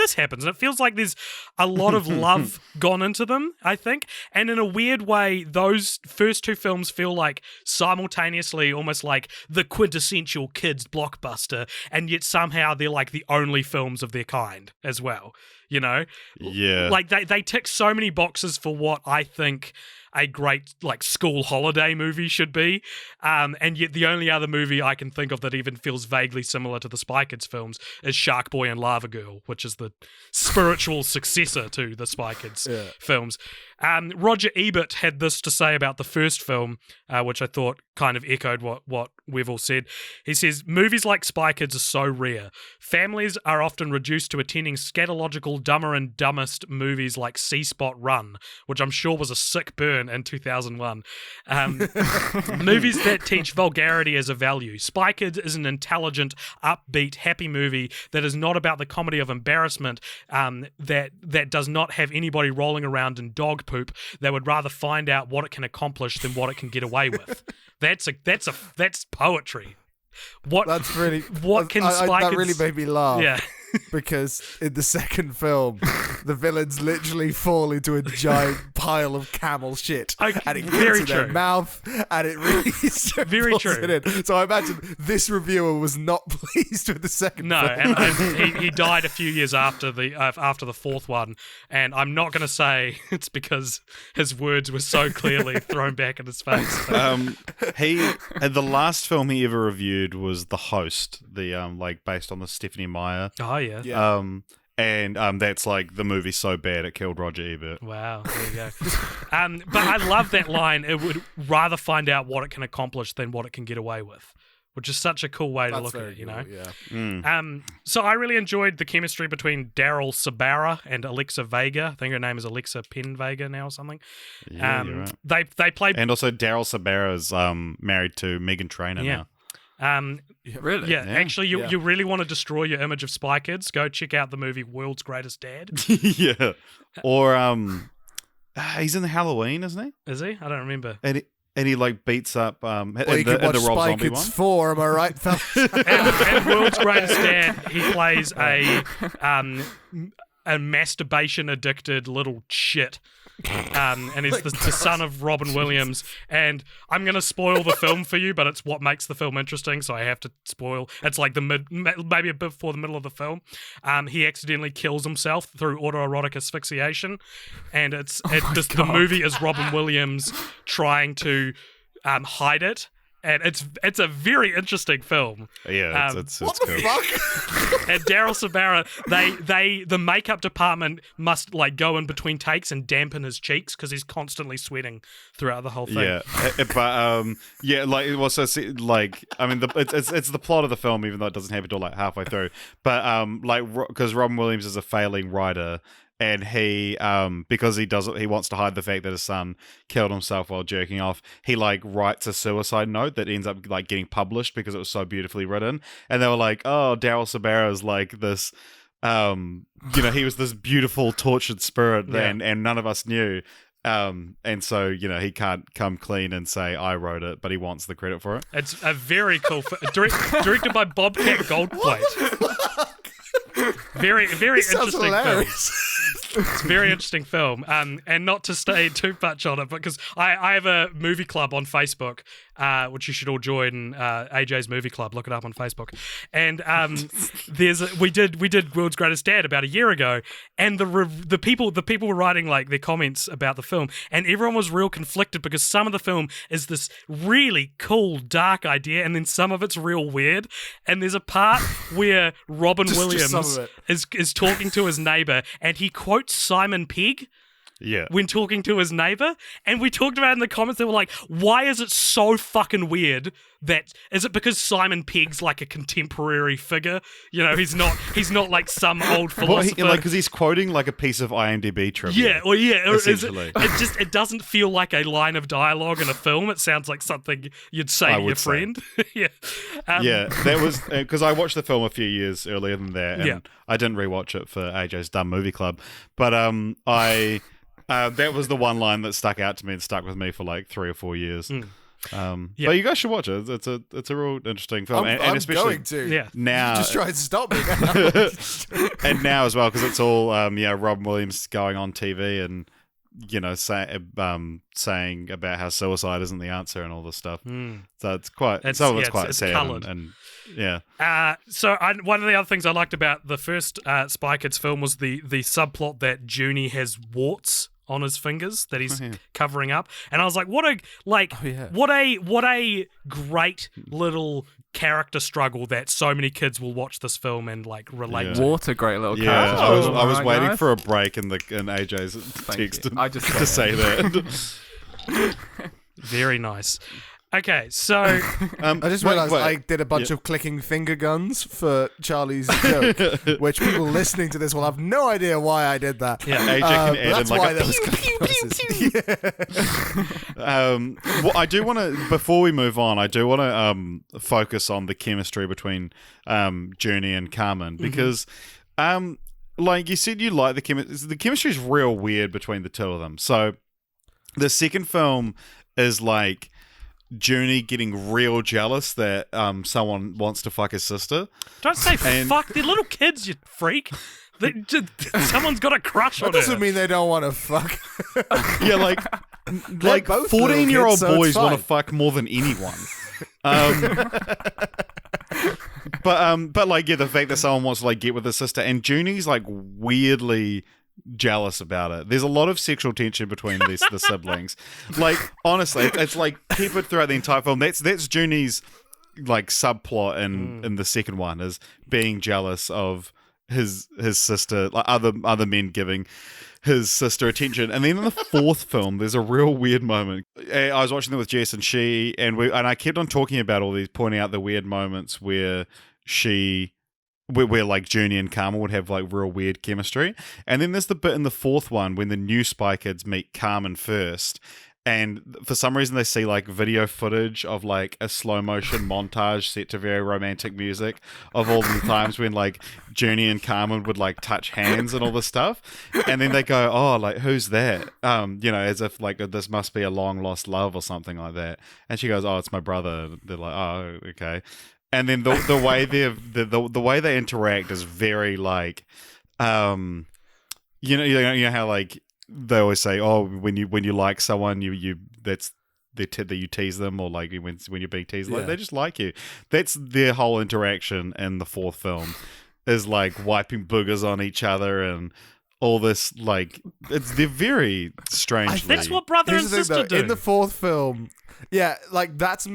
it feels like there's a lot of love gone into them, I think, and in a weird way, those first 2 films feel like simultaneously almost like the quintessential kids blockbuster, and yet somehow they're like the only films of their kind as well,
Yeah.
Like, they tick so many boxes for what I think a great, like, school holiday movie should be, and yet the only other movie I can think of that even feels vaguely similar to the Spy Kids films is Shark Boy and Lava Girl, which is the spiritual successor to the Spy Kids films. Roger Ebert had this to say about the first film, which I thought kind of echoed what we've all said. He says, movies like Spy Kids are so rare. Families are often reduced to attending scatological Dumber and Dumbest movies like See Spot Run, which I'm sure was a sick burn in 2001. Movies that teach vulgarity as a value. Spy Kids is an intelligent, upbeat, happy movie that is not about the comedy of embarrassment, that does not have anybody rolling around in dog poop. They would rather find out what it can accomplish than what it can get away with. That's poetry. That
really made me laugh.
Yeah.
Because in the second film, the villains literally fall into a giant pile of camel shit, and it gets in their mouth, and it really
very true.
It in. So I imagine this reviewer was not pleased with the second film.
And he died a few years after the fourth one, and I'm not going to say it's because his words were so clearly thrown back in his face.
The last film he ever reviewed was The Host, the based on the Stephanie Meyer.
Oh yeah.
and that's like the movie's so bad it killed Roger Ebert.
Wow, there you go. But I love that line. It would rather find out what it can accomplish than what it can get away with, which is such a cool way to look at it, you know?
Yeah.
So I really enjoyed the chemistry between Daryl Sabara and Alexa Vega. I think her name is Alexa Penn Vega now or something.
Yeah, you're right.
They played...
And also Daryl Sabara's married to Megan Trainor now.
Really?
Yeah, actually, you really want to destroy your image of Spy Kids, go check out the movie World's Greatest Dad.
Yeah. Or he's in the Halloween, isn't he?
Is he? I don't remember.
And he like beats up
Well, you can watch
the Rob
Spy
Zombie
Kids
one.
4, am I right, fellas?
and World's Greatest Dad, he plays a masturbation addicted little shit. And he's the son of Robin Williams. And I'm going to spoil the film for you, but it's what makes the film interesting, so I have to spoil. It's like maybe a bit before the middle of the film. He accidentally kills himself through autoerotic asphyxiation, and the movie is Robin Williams trying to hide it. And it's a very interesting film.
Yeah, it's
What
cool.
the fuck?
And Daryl Sabara, the makeup department must like go in between takes and dampen his cheeks because he's constantly sweating throughout the whole thing.
Yeah, but like it was like I mean it's the plot of the film, even though it doesn't happen until like halfway through. But because Robin Williams is a failing writer. And he, because he wants to hide the fact that his son killed himself while jerking off, he like writes a suicide note that ends up like getting published because it was so beautifully written. And they were like, "Oh, Daryl Sabara is like this, he was this beautiful tortured spirit, and none of us knew." And so he can't come clean and say I wrote it, but he wants the credit for it.
It's a very cool directed by Bobcat Goldthwait. Very, very interesting film. It's a very interesting film. And not to stay too much on it, because I have a movie club on Facebook, which you should all join. AJ's Movie Club. Look it up on Facebook. And we did World's Greatest Dad about a year ago, and the people were writing like their comments about the film, and everyone was real conflicted because some of the film is this really cool dark idea, and then some of it's real weird. And there's a part where Robin Williams is talking to his neighbor, and he quotes Simon Pegg.
Yeah.
When talking to his neighbor, and we talked about it in the comments, they were like, why is it so fucking weird? Is it because Simon Pegg's like a contemporary figure? He's not like some old philosopher.
Because he's quoting like a piece of IMDb trivia. Essentially.
It doesn't feel like a line of dialogue in a film. It sounds like something you'd say to your friend. Yeah.
That was because I watched the film a few years earlier than that, and I didn't rewatch it for AJ's Dumb Movie Club, but that was the one line that stuck out to me and stuck with me for like 3 or 4 years. But you guys should watch it. It's a real interesting film, and especially
going to.
Now.
Just try to stop me now.
And now as well, because it's all Robin Williams going on TV and saying about how suicide isn't the answer and all this stuff. So it's quite quite sad
coloured.
and yeah.
So one of the other things I liked about the first Spy Kids film was the subplot that Junie has warts on his fingers that he's covering up, and I was like, what a great little character struggle that so many kids will watch this film and like relate to.
What a great little
Yeah,
character.
I was waiting for a break in AJ's text to say that.
Very nice. Okay, so
I just realised I did a bunch of clicking finger guns for Charlie's joke, which people listening to this will have no idea why I did that.
Yeah, AJ can add
that's
in
why
like
there was
Well, I do want to, before we move on, I do want to focus on the chemistry between Junie and Carmen, because like you said, you like the chemistry. The chemistry is real weird between the two of them. So the second film is like Junie getting real jealous that someone wants to fuck his sister.
Don't say fuck. They're little kids, you freak. Someone's got a crush on
That
her.
doesn't mean they don't want to fuck.
Yeah, like
both
14-year-old
little kids, so
boys
it's
want to
fine.
fuck more than anyone. But like the fact that someone wants to like get with his sister, and Junie's like weirdly jealous about it. There's a lot of sexual tension between the siblings. Like honestly, it's like peppered throughout the entire film. That's Junie's like subplot in the second one, is being jealous of his sister, like other men giving his sister attention. And then in the fourth film, there's a real weird moment. I was watching it with Jess, and I kept on talking about all these, pointing out the weird moments where like Junie and Carmen would have like real weird chemistry. And then there's the bit in the fourth one when the new Spy Kids meet Carmen first. And for some reason, they see like video footage of like a slow motion montage set to very romantic music of all the times when like Junie and Carmen would like touch hands and all this stuff. And then they go, "Oh, like who's that?" As if like this must be a long lost love or something like that. And she goes, "Oh, it's my brother." They're like, "Oh, okay." And then the way the way they interact is very like, you know how like. They always say, "Oh, when you like someone, you that you tease them, or like when you're being teased, like they just like you." That's their whole interaction in the fourth film, is like wiping boogers on each other and all this. Like they're very strangely.
That's what brother and sister do
in the fourth film. Yeah, like that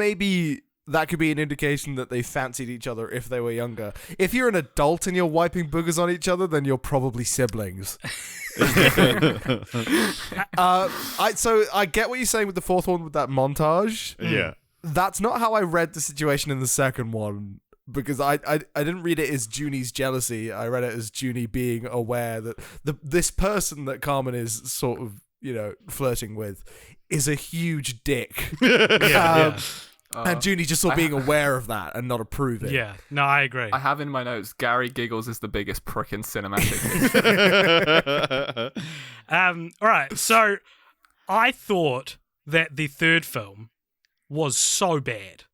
could be an indication that they fancied each other if they were younger. If you're an adult and you're wiping boogers on each other, then you're probably siblings. So I get what you're saying with the fourth one with that montage.
Yeah.
That's not how I read the situation in the second one, because I didn't read it as Junie's jealousy. I read it as Junie being aware that this person that Carmen is sort of, flirting with is a huge dick. And Junie just sort of being aware of that and not approving.
Yeah, no, I agree.
I have in my notes, Gary Giggles is the biggest prick in cinematic history.
All right, so I thought that the third film was so bad.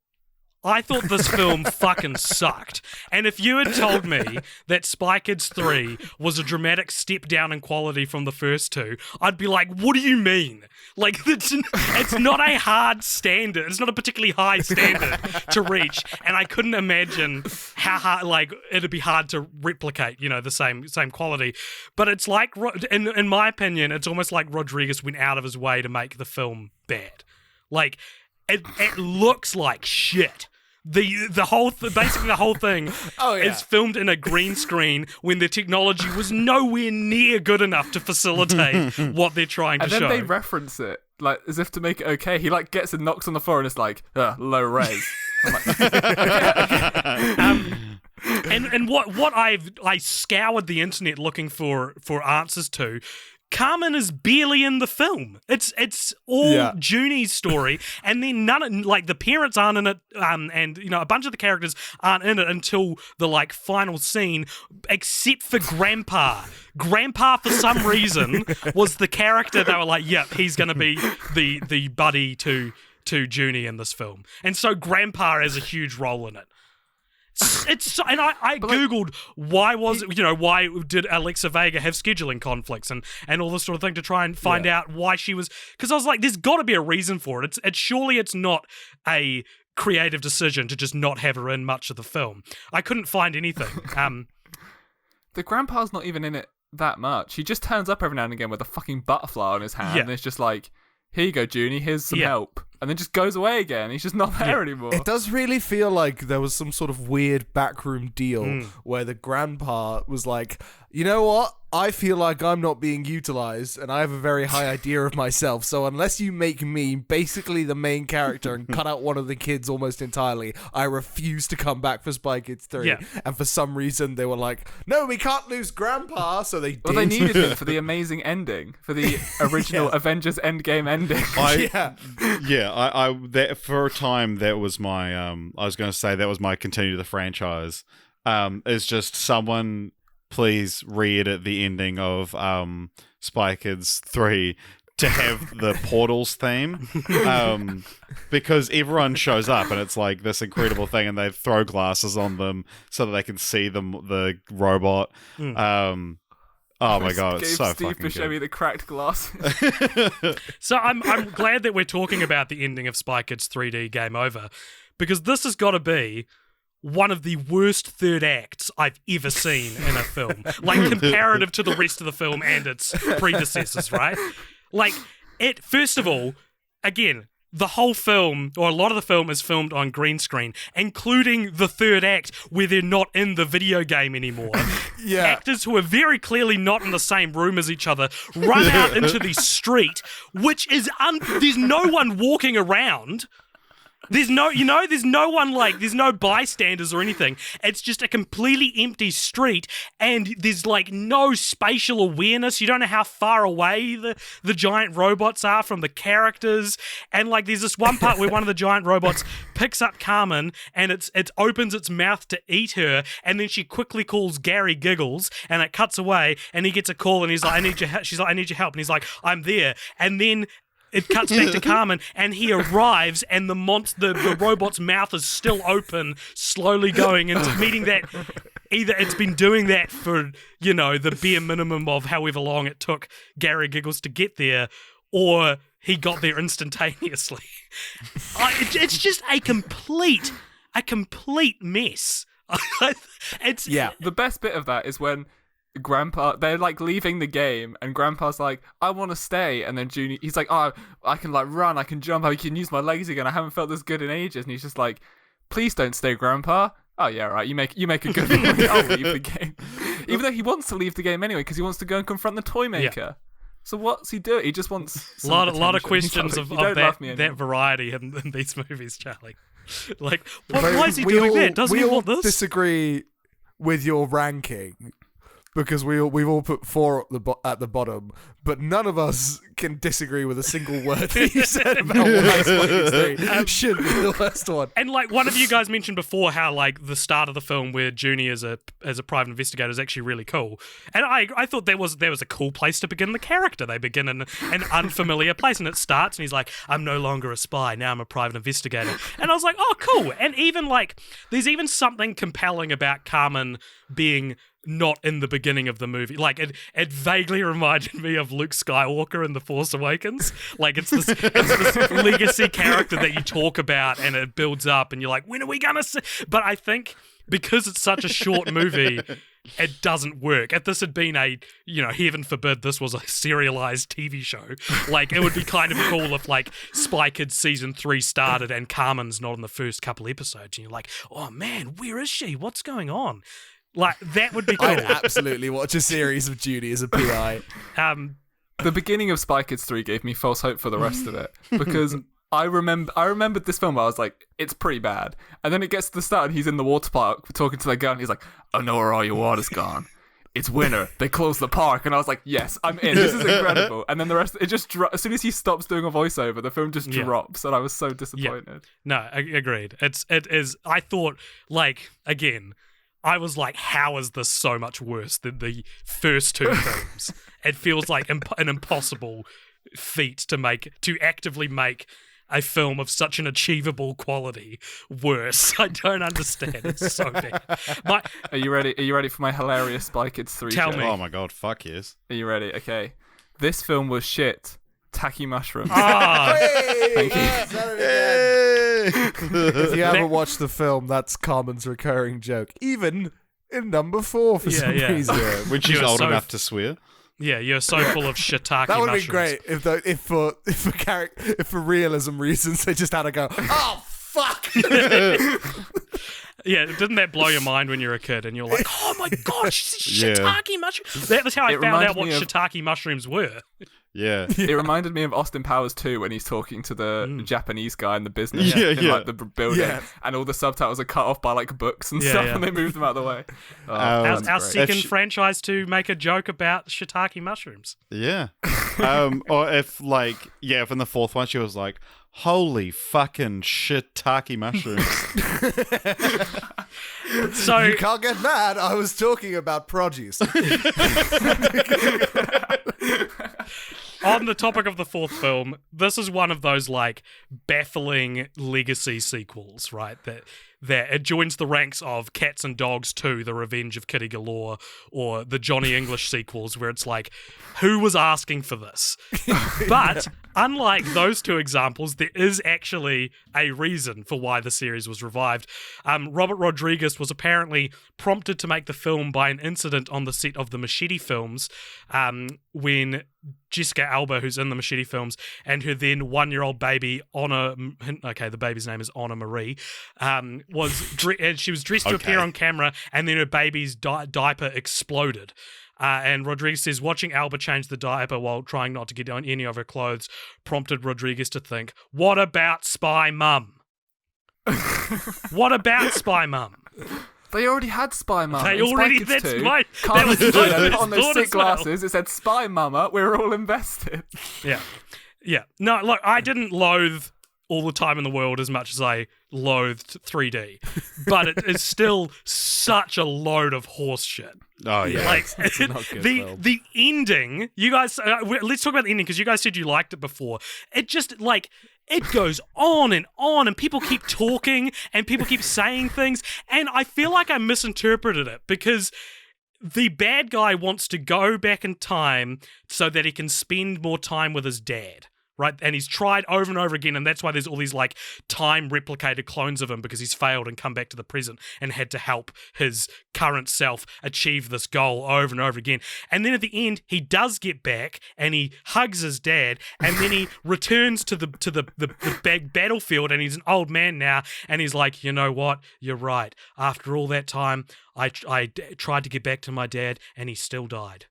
I thought this film fucking sucked. And if you had told me that Spy Kids 3 was a dramatic step down in quality from the first two, I'd be like, what do you mean? Like, it's not a hard standard. It's not a particularly high standard to reach. And I couldn't imagine how hard, like, it'd be hard to replicate, the same quality. But it's like, in my opinion, it's almost like Rodriguez went out of his way to make the film bad. Like, it looks like shit. Basically the whole thing is filmed in a green screen when the technology was nowhere near good enough to facilitate what they're trying to show.
And then they reference it, like, as if to make it okay. He, like, gets and knocks on the floor and it's like, low res. I'm like,
and what I scoured the internet looking for answers to. Carmen is barely in the film. It's all Junie's story, and then the parents aren't in it, and a bunch of the characters aren't in it until the like final scene, except for Grandpa. Grandpa, for some reason, was the character they were like, yep, he's gonna be the buddy to Junie in this film, and so Grandpa has a huge role in it. And I googled why did Alexa Vega have scheduling conflicts and all this sort of thing to try and find out why she was, because I was like, there's got to be a reason for it. It's surely it's not a creative decision to just not have her in much of the film. I couldn't find anything.
The grandpa's not even in it that much. He just turns up every now and again with a fucking butterfly on his hand, and it's just like, here you go, Junie, here's some help. And then just goes away again. He's just not there anymore.
It does really feel like there was some sort of weird backroom deal where the grandpa was like, you know what? I feel like I'm not being utilized and I have a very high idea of myself. So unless you make me basically the main character and cut out one of the kids almost entirely, I refuse to come back for Spy Kids 3. Yeah. And for some reason they were like, no, we can't lose Grandpa. So they did.
Well, they needed him for the amazing ending, for the original Avengers Endgame ending.
That for a time that was my I was going to say that was my continue the franchise. Is just someone please re-edit the ending of Spy Kids 3 to have the Portals theme, because everyone shows up and it's like this incredible thing, and they throw glasses on them so that they can see the robot. Oh my god, it's so
Steve
fucking
to show
good.
me the cracked glasses.
So I'm glad that we're talking about the ending of Spy Kids 3D Game Over, because this has got to be one of the worst third acts I've ever seen in a film. Like, comparative to the rest of the film and its predecessors, right? Like, first of all, again, the whole film, or a lot of the film, is filmed on green screen, including the third act where they're not in the video game anymore.
Yeah.
Actors who are very clearly not in the same room as each other run out into the street, which is there's no one walking around. There's no one, like, there's no bystanders or anything. It's just a completely empty street, and there's, like, no spatial awareness. You don't know how far away the giant robots are from the characters. And, like, there's this one part where one of the giant robots picks up Carmen, and it opens its mouth to eat her, and then she quickly calls Gary Giggles, and it cuts away, and he gets a call, and he's like, I need your help. She's like, I need your help. And he's like, I'm there. And then it cuts back to Carmen, and he arrives, and the robot's mouth is still open, slowly going, and meaning that either it's been doing that for, the bare minimum of however long it took Gary Giggles to get there, or he got there instantaneously. It's just a complete mess.
The best bit of that is when Grandpa, they're like leaving the game, and Grandpa's like, I want to stay, and then Junior, he's like, oh, I can like run, I can jump, I can use my legs again, I haven't felt this good in ages, and he's just like, please don't stay, Grandpa. Oh yeah, right, you make a good point. I'll leave the game, even though he wants to leave the game anyway because he wants to go and confront the toy maker. Yeah. So what's he doing? He just wants
a lot of questions
like,
of that variety in these movies, Charlie. Like, why is he doing that? Doesn't he want this?
We all disagree with your ranking, because we've all put 4 at the bottom, but none of us can disagree with a single word that you said about why Spike 3 should be the worst one.
And like one of you guys mentioned before how like the start of the film where Junie as a private investigator is actually really cool. And I thought there was a cool place to begin the character. They begin in an unfamiliar place, and it starts and he's like, I'm no longer a spy, now I'm a private investigator. And I was like, oh cool. And even like there's even something compelling about Carmen being not in the beginning of the movie. Like it vaguely reminded me of Luke Skywalker in The Force Awakens. Like it's this legacy character that you talk about and it builds up and you're like, when are we gonna see? But I think because it's such a short movie, it doesn't work. If this had been heaven forbid this was a serialized TV show, like it would be kind of cool if like Spy Kids season 3 started and Carmen's not in the first couple episodes and you're like, oh man, where is she? What's going on? Like, that would be cool.
I'd absolutely watch a series of Judy as a PI.
The beginning of Spy Kids 3 gave me false hope for the rest of it, because I remembered this film, I was like, it's pretty bad. And then it gets to the start, and he's in the water park talking to the girl, and he's like, I know where all your water's gone. It's winter. They closed the park. And I was like, yes, I'm in. This is incredible. And then the rest, it just as soon as he stops doing a voiceover, the film just drops, and I was so disappointed.
Yeah. No, agreed. It is, I thought, like, again, I was like, how is this so much worse than the first 2 films? It feels like an impossible feat to actively make a film of such an achievable quality worse. I don't understand. It's so bad.
Are you ready? Are you ready for my hilarious Spy Kids 3
Tell
joke?
me.
Oh my god, fuck yes.
Are you ready? Okay. This film was shit. Tacky mushrooms.
Thank
you.
If you haven't watched the film, that's Carmen's recurring joke. Even in number 4 for some reason.
Yeah, when she's old enough to swear.
Yeah, you're so full of shiitake
That would have
mushrooms.
been great if for realism reasons they just had to go, oh fuck.
Yeah, didn't that blow your mind when you were a kid and you're like, oh my god, shiitake mushrooms? That was how I found out what shiitake mushrooms were.
Yeah.
It reminded me of Austin Powers 2 when he's talking to the Japanese guy in the business in like the building, and all the subtitles are cut off by like books and stuff, and they moved them out of the way.
Our second franchise to make a joke about shiitake mushrooms.
Yeah. Or if in the 4th one she was like, holy fucking shiitake mushrooms.
So
you can't get mad. I was talking about produce.
On the topic of the 4th film, this is one of those like baffling legacy sequels, right? That that it joins the ranks of Cats and Dogs 2, The Revenge of Kitty Galore, or the Johnny English sequels, where it's like, who was asking for this? But unlike those two examples, there is actually a reason for why the series was revived. Robert Rodriguez was apparently prompted to make the film by an incident on the set of the Machete films, when Jessica Alba, who's in the Machete films, and her then 1-year-old baby, the baby's name is Anna Marie, and she was dressed to appear on camera, and then her baby's diaper exploded. And Rodriguez says watching Alba change the diaper while trying not to get on any of her clothes prompted Rodriguez to think, what about Spy Mum? What about Spy Mum?
They already had Spy Mama.
They already,
Spy Kids
that's
2.
my,
Can't
that was
you see
my
that on those
thought
thick
as well.
glasses? It said Spy Mama. We're all invested.
Yeah. No, look, I didn't loathe All the Time in the World as much as I loathed 3D, but it is still such a load of horse shit.
Oh yeah,
Like
It's not good film.
the ending, you guys. Let's talk about the ending because you guys said you liked it before. It just like. It goes on, and people keep talking, and people keep saying things, and I feel like I misinterpreted it because the bad guy wants to go back in time so that he can spend more time with his dad. Right, and he's tried over and over again, and that's why there's all these like time replicated clones of him because he's failed and come back to the present and had to help his current self achieve this goal over and over again. And then at the end, he does get back and he hugs his dad, and then he returns to the big battlefield, and he's an old man now, and he's like, you know what? You're right. After all that time, I tried to get back to my dad, and he still died.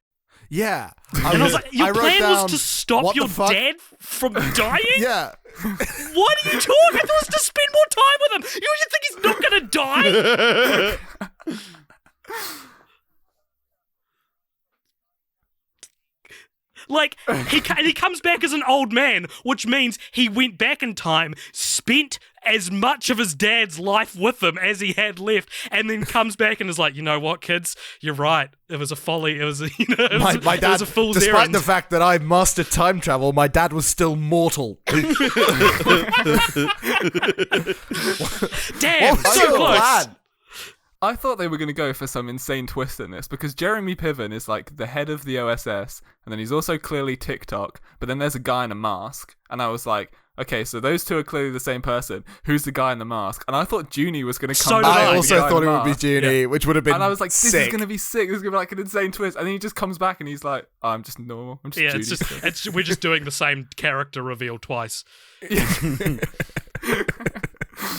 Yeah.
And I was like, your
wrote
plan was
down,
to stop
what
your
the fuck?
dad from dying?
Yeah.
What are you talking? I thought it was to spend more time with him. You think he's not going to die? Like, he comes back as an old man, which means he went back in time, spent as much of his dad's life with him as he had left, and then comes back and is like, you know what, kids? You're right. It was a folly. It was,
My dad,
it was a fool's
despite
errand.
the fact that I mastered time travel, my dad was still mortal.
Damn,
What was
so
your
close.
plan?
I thought they were going to go for some insane twist in this because Jeremy Piven is like the head of the OSS, and then he's also clearly TikTok, but then there's a guy in a mask, and I was like, okay, so those two are clearly the same person. Who's the guy in the mask? And I thought Junie was going to come
So did
back.
I.
as the
also
guy in
thought
the
it would be
mask.
Junie, which would have been
And I was like, this
sick.
is going to be sick. This is going to be like an insane twist. And then he just comes back and he's like, oh, I'm just normal. I'm just
Yeah,
Junie.
we're just doing the same character reveal twice.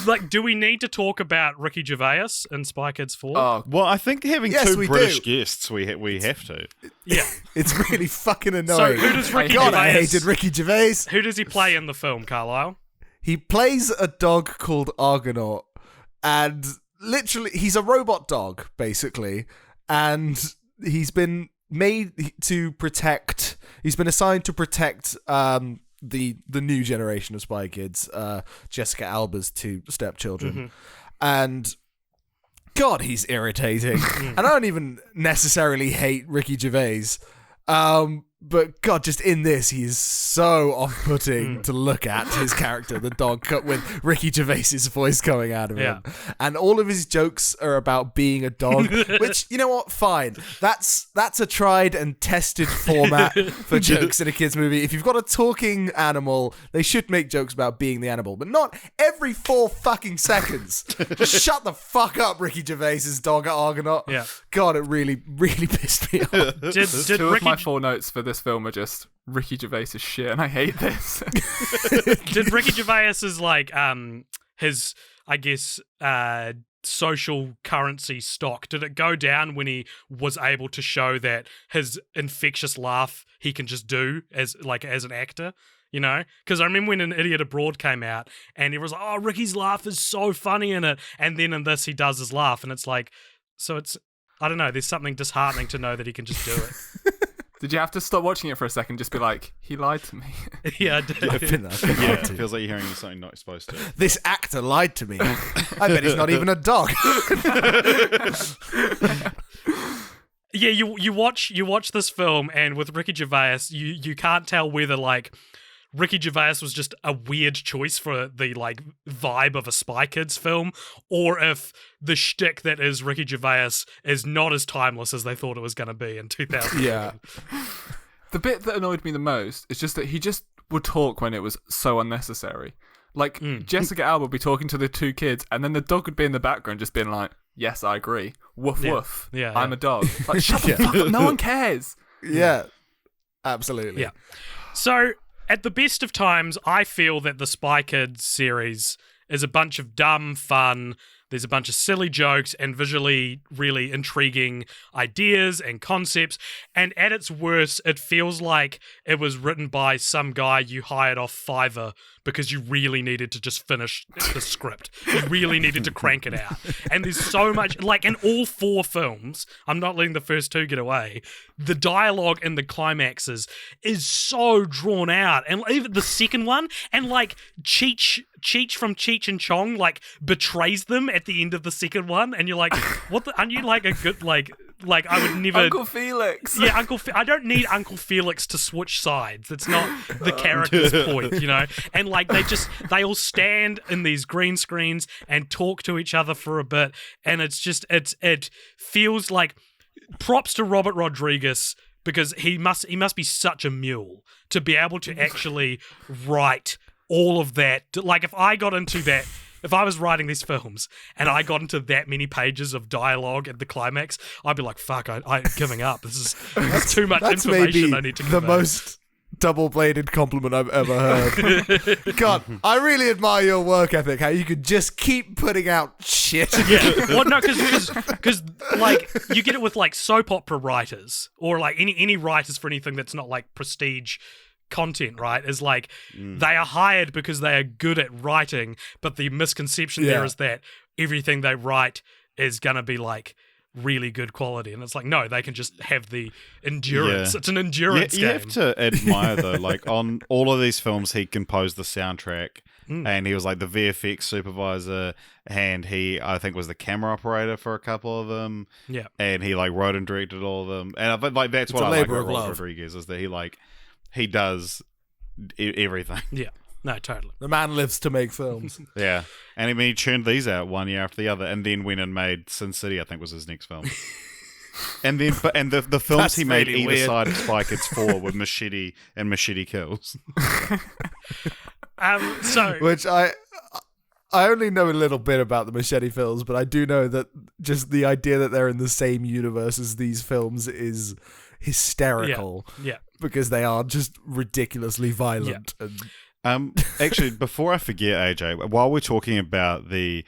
Like, do we need to talk about Ricky Gervais in Spy Kids 4?
Oh,
Well, I think having
Yes,
two
we
British
do.
guests, we have to.
Yeah.
It's really fucking
So
annoying.
who does Ricky
God, I
Gervais?
hated Ricky Gervais.
Who does he play in the film, Carlyle?
He plays a dog called Argonaut, and literally, he's a robot dog, basically, and he's been made to protect. He's been assigned to protect the new generation of Spy Kids, Jessica Alba's two stepchildren, and God, he's irritating. And I don't even necessarily hate Ricky Gervais. But God, just in this, he is so off-putting to look at, his character, the dog, cut with Ricky Gervais's voice coming out of him. And all of his jokes are about being a dog, which, you know what, fine. That's a tried and tested format for jokes in a kid's movie. If you've got a talking animal, they should make jokes about being the animal, but not every 4 fucking seconds. Just shut the fuck up, Ricky Gervais's dog at Argonaut.
Yeah.
God, it really, really pissed me off.
Did
two
Ricky
of my 4 notes for this film are just Ricky Gervais's shit, and I hate this.
Did Ricky Gervais's like his I guess social currency stock, did it go down when he was able to show that his infectious laugh he can just do as an actor? You know, because I remember when An Idiot Abroad came out and he was like, oh, Ricky's laugh is so funny in it, and then in this he does his laugh, and it's like, so it's, I don't know, there's something disheartening to know that he can just do it.
Did you have to stop watching it for a second, just be like, he lied to me?
Yeah, I did.
Yeah, it feels like you're hearing something not supposed to.
This actor lied to me. I bet he's not even a dog.
Yeah, you watch this film, and with Ricky Gervais, you can't tell whether like Ricky Gervais was just a weird choice for the like vibe of a Spy Kids film, or if the shtick that is Ricky Gervais is not as timeless as they thought it was going to be in 2000.
Yeah.
The bit that annoyed me the most is just that he just would talk when it was so unnecessary. Like, Jessica Alba would be talking to the two kids, and then the dog would be in the background just being like, yes, I agree. Woof, woof.
Yeah,
I'm a dog. Like, shut the fuck up. No one cares.
Yeah. Absolutely.
Yeah. So, at the best of times, I feel that the Spy Kids series is a bunch of dumb fun. There's a bunch of silly jokes and visually really intriguing ideas and concepts. And at its worst, it feels like it was written by some guy you hired off Fiverr because you really needed to just finish the script. You really needed to crank it out. And there's so much, like in all four films, I'm not letting the first two get away, the dialogue in the climaxes is so drawn out. And even the second one, and like Cheech from Cheech and Chong, like betrays them at the end of the second one. And you're like, what the, aren't you like a good, like I would never...
Uncle Felix.
Yeah, I don't need Uncle Felix to switch sides. It's not the character's point, you know? And like they all stand in these green screens and talk to each other for a bit. And it feels like props to Robert Rodriguez, because he must be such a mule to be able to actually write all of that. Like if I was writing these films and I got into that many pages of dialogue at the climax, I'd be like, fuck, I'm giving up. This is too much information I need to convey.
The most double-bladed compliment I've ever heard. God, I really admire your work ethic, how you could just keep putting out shit.
Yeah. Well, no, because like you get it with like soap opera writers or like any writers for anything that's not like prestige content, right? Is like they are hired because they are good at writing, but the misconception there is that everything they write is gonna be like really good quality, and it's like, no, they can just have the endurance. It's an endurance game.
You have to admire though, like on all of these films he composed the soundtrack, and he was like the VFX supervisor, and he, I think, was the camera operator for a couple of them, and he like wrote and directed all of them, and I think like that's what I like about Robert Rodriguez, is that he does everything.
Yeah. No, totally.
The man lives to make films.
Yeah. And I mean, he churned these out one year after the other, and then went and made Sin City, I think was his next film. And then, the films
That's
he made
really
either
weird.
side of Spy Kids 4 were Machete and Machete Kills.
Which I only know a little bit about the Machete films, but I do know that just the idea that they're in the same universe as these films is hysterical.
Yeah.
Because they are just ridiculously violent. And
Actually, before I forget, AJ, while we're talking about the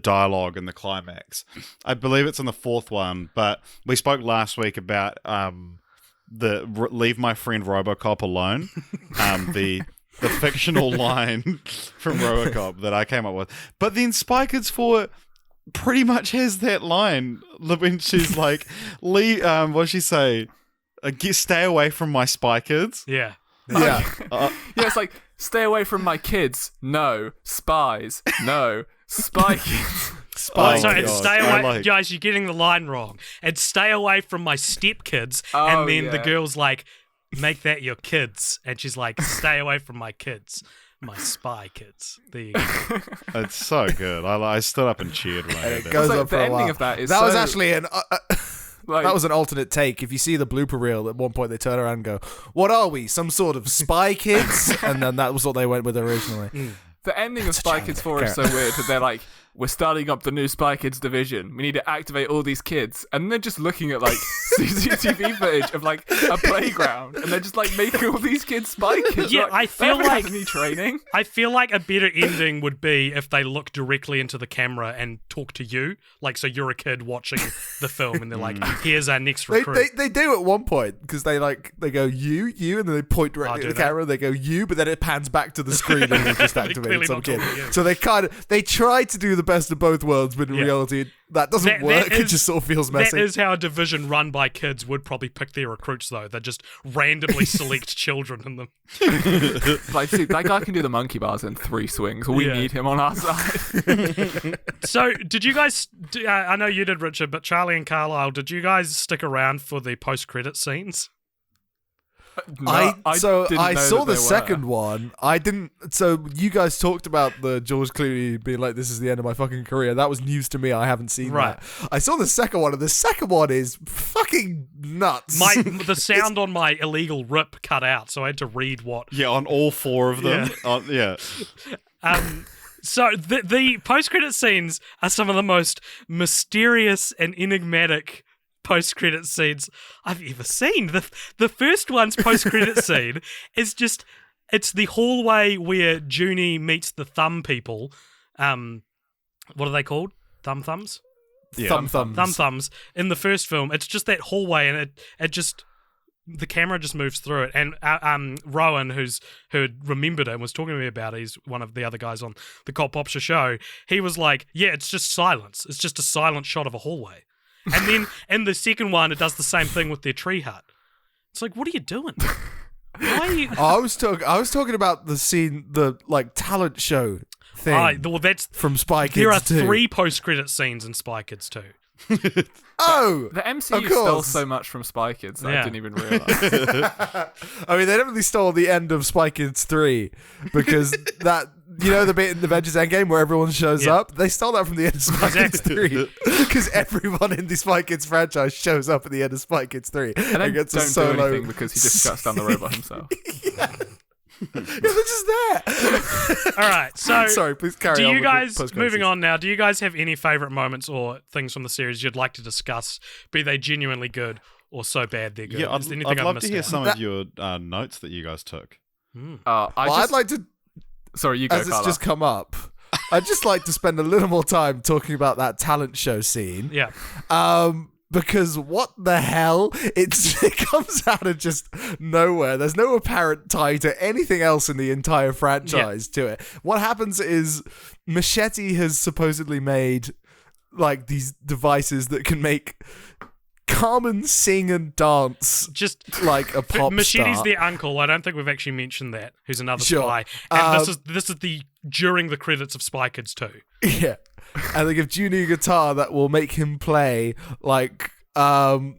dialogue and the climax, I believe it's in the fourth one, but we spoke last week about the Leave My Friend Robocop Alone, the fictional line from Robocop that I came up with. But then Spy Kids 4 pretty much has that line when she's like, what'd she say? Stay away from my Spy Kids.
Yeah.
yeah.
Yeah, it's like, stay away from my kids. No. Spies. No. Spy Kids.
Sorry, it's
God.
stay away, guys. You're getting the line wrong. And stay away from my stepkids.
Oh,
and then the
yeah.
girl's like, make that your kids. And she's like, stay away from my kids, my spy kids. There you go.
It's so good. I stood up and cheered when I heard
It
that.
goes
like,
on for
the
a
ending
while.
of that is
was
so-
actually an
Like,
that was an alternate take. If you see the blooper reel, at one point they turn around and go, "What are we? Some sort of spy kids?" And then that was what they went with originally.
the ending of Spy Kids 4 is so weird that they're like, we're starting up the new Spy Kids division. We need to activate all these kids. And they're just looking at like CCTV footage of like a playground. And they're just like making all these kids Spy Kids.
Yeah,
like,
I feel
they haven't
like-
had any training.
I feel like a better ending would be if they look directly into the camera and talk to you. Like, so you're a kid watching the film and they're like, here's our next recruit.
They do at one point because they go you, and then they point directly
do
at the
that.
camera. They go you, but then it pans back to the screen and they just
They're
activated
clearly
some
not
kid.
talking to you.
So they try to do the best of both worlds, but in
Yeah.
reality that doesn't
That
work. It
is-
just sort of feels messy.
That is how a division run by kids would probably pick their recruits, though. They just randomly select children in them.
Like, dude, that guy can do the monkey bars in 3 swings. We
Yeah.
need him on our side.
So, did you guys? I know you did, Richard, but Charlie and Carlyle, did you guys stick around for the post-credit scenes?
No,
I saw
didn't know
the
that they
second
were.
one. I didn't. So you guys talked about the George Clooney being like, "This is the end of my fucking career." That was news to me. I haven't seen
Right.
that. I saw the second one, and the second one is fucking nuts.
The sound on my illegal rip cut out, so I had to read what.
Yeah, on all four of them. Yeah.
So the post-credit scenes are some of the most mysterious and enigmatic post-credit scenes I've ever seen. The first one's post-credit scene is just, it's the hallway where Junie meets the thumb people. What are they called? Thumbs?
Yeah.
Thumbs. In the first film, it's just that hallway, and it just, the camera just moves through it. And Rowan, who had remembered it and was talking to me about it, he's one of the other guys on the Cult Popture show, he was like, yeah, it's just silence. It's just a silent shot of a hallway. And then in the second one, it does the same thing with their tree hut. It's like, what are you doing? Why are you...
I was talking about the scene, the like talent show thing
well, that's
from Spy Kids.
There are
2.
3 post-credit scenes in Spy Kids 2.
Oh,
The MCU
of
stole
course.
so much from Spy Kids that
Yeah.
I didn't even realize.
I mean, they definitely stole the end of Spy Kids 3 because that, you know, the bit in the Avengers Endgame where everyone shows
Yeah.
up? They stole that from the end of Spy Kids 3 because everyone in the Spy Kids franchise shows up at the end of Spy Kids 3
And then
gets
don't
a solo.
do anything because he just shuts down the robot himself.
Yeah, they're just there.
All right, so
Sorry, please carry on.
do you
with the
guys,
post-credit
moving
scenes.
on now, do you guys have any favourite moments or things from the series you'd like to discuss, be they genuinely good or so bad they're good?
Yeah,
Is there anything
I'd
I've
love
missed
to hear
out?
some of your notes that you guys took.
I'd like to,
Sorry, you go,
as it's
Carla.
just come up, I'd just like to spend a little more time talking about that talent show scene.
Yeah.
Because what the hell? It comes out of just nowhere. There's no apparent tie to anything else in the entire franchise to it. What happens is Machete has supposedly made like these devices that can make Carmen sing and dance
Just
like a pop
Machete's
star.
their uncle. I don't think we've actually mentioned that. Who's another
Sure.
spy. And this is the during the credits of Spy Kids 2.
Yeah. And they give Junie a guitar that will make him play like I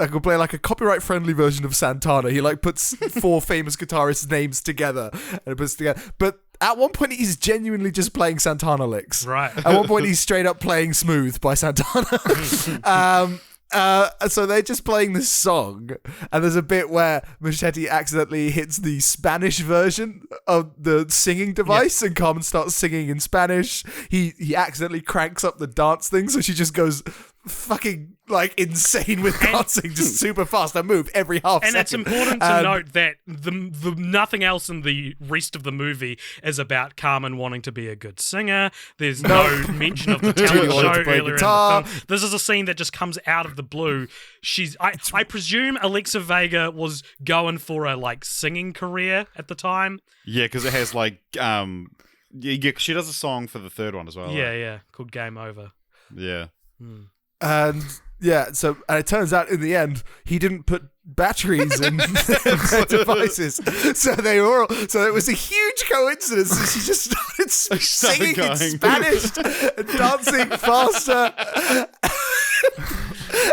could play like a copyright friendly version of Santana. He like puts 4 famous guitarists' names together and it puts together. But at one point he's genuinely just playing Santana licks.
Right.
At one point he's straight up playing Smooth by Santana. So they're just playing this song, and there's a bit where Machete accidentally hits the Spanish version of the singing device, and Carmen starts singing in Spanish. He accidentally cranks up the dance thing, so she just goes fucking like insane with dancing, just super fast. I move every half
And
second.
it's important to note that the nothing else in the rest of the movie is about Carmen wanting to be a good singer. There's no mention of the talent
Julie wanted
show
to play
earlier
guitar.
in the film. This is a scene that just comes out of the blue. I presume Alexa Vega was going for a like singing career at the time.
Yeah, because it has like yeah, she does a song for the third one as well.
Yeah, called Game Over.
Yeah.
And yeah, so and it turns out in the end he didn't put batteries in their devices, so it was a huge coincidence that she just started singing in
going.
Spanish and dancing faster.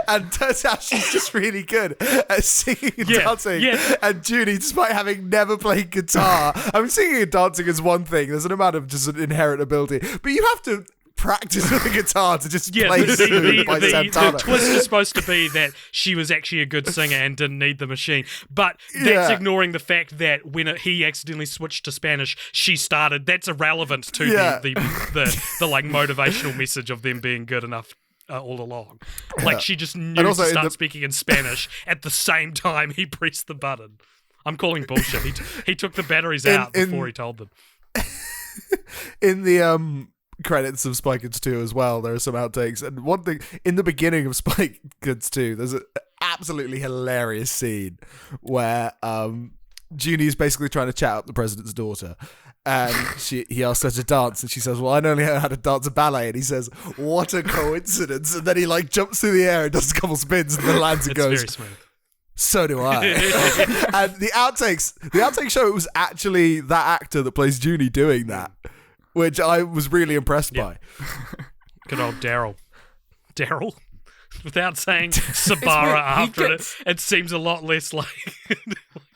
And turns out she's just really good at singing and dancing.
Yeah.
And Junie, despite having never played guitar, I mean, singing and dancing is one thing. There's an amount of just an inherent ability, but you have to practice with the guitar to just play Smooth by Santana.
The twist is supposed to be that she was actually a good singer and didn't need the machine, but that's ignoring the fact that when he accidentally switched to Spanish, she started. That's irrelevant to the like motivational message of them being good enough all along. Like she just knew
also
to
in
start
the-
speaking in Spanish at the same time he pressed the button. I'm calling bullshit. He took the batteries out before he told them.
In the credits of Spy Kids 2 as well, there are some outtakes, and one thing in the beginning of Spy Kids 2, there's an absolutely hilarious scene where Junie is basically trying to chat up the president's daughter, and he asks her to dance, and she says, well, I only know how to dance a ballet, and he says, what a coincidence, and then he like jumps through the air and does a couple spins and then lands and
It's
goes,
very smooth.
so do I. And the outtakes show it was actually that actor that plays Junie doing that, which I was really impressed by.
Good old Daryl. Daryl? without saying Sabara after it, it seems a lot less like.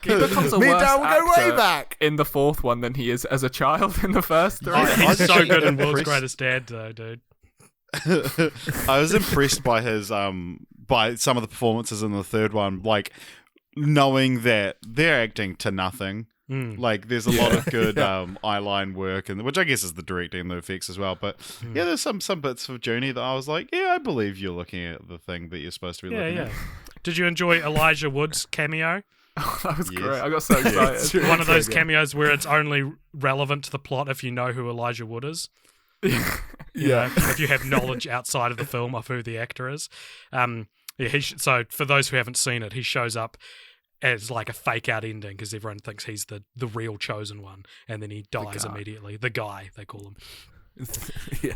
He becomes a
Me and
worse
Dad will go way
actor
back.
in the fourth one than he is as a child in the first three.
He's so
actually
good in World's
impressed-
Greatest Dad, though, dude.
I was impressed by his by some of the performances in the third one, like knowing that they're acting to nothing. Like there's a lot of good eyeline work, and which I guess is the directing and the effects as well. But yeah, there's some bits of Journey that I was like, yeah, I believe you're looking at the thing that you're supposed to be looking at.
Did you enjoy Elijah Wood's cameo?
That was
Yes.
great. I got so excited.
One of those cameos where it's only relevant to the plot if you know who Elijah Wood is.
Yeah.
If you have knowledge outside of the film of who the actor is. So for those who haven't seen it, he shows up as like a fake out ending because everyone thinks he's the real chosen one, and then he dies immediately. The guy, they call him.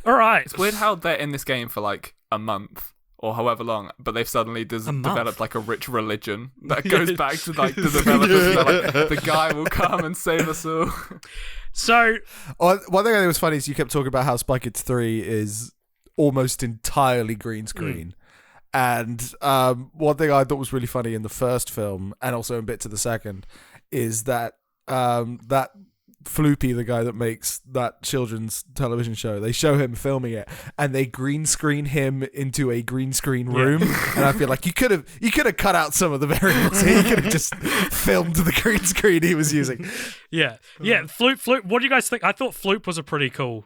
All right.
It's weird how they're in this game for like a month or however long, but they've suddenly developed like a rich religion that goes back to like the developers. Like, the guy will come and save us all.
So
One thing I think was funny is you kept talking about how Spy Kids 3 is almost entirely green screen. And one thing I thought was really funny in the first film, and also in bits of the second, is that that Floopy, the guy that makes that children's television show, they show him filming it, and they green screen him into a green screen room. And I feel like you could have cut out some of the variables here. You could have just filmed the green screen he was using.
Floop. What do you guys think? I thought Floop was a pretty cool.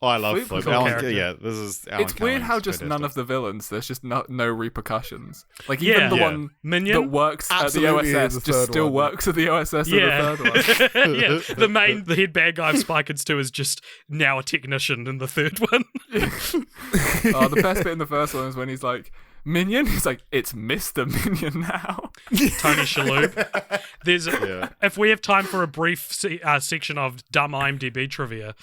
I love
Floop was
Floop.
a cool
character.
This is. Alan
It's weird
Cummings
how
is
just none
fantastic.
of the villains, there's just no repercussions. Like even the one
Minion
that works
Absolutely in
at the
the
OSS just
third
still
one.
works at the OSS in the third one.
The head bad guy of Spy Kids 2 is just now a technician in the third one.
Oh, the best bit in the first one is when he's like, Minion? He's like, it's Mr. Minion now.
Tony Shalhoub. If we have time for a brief section of dumb IMDb trivia,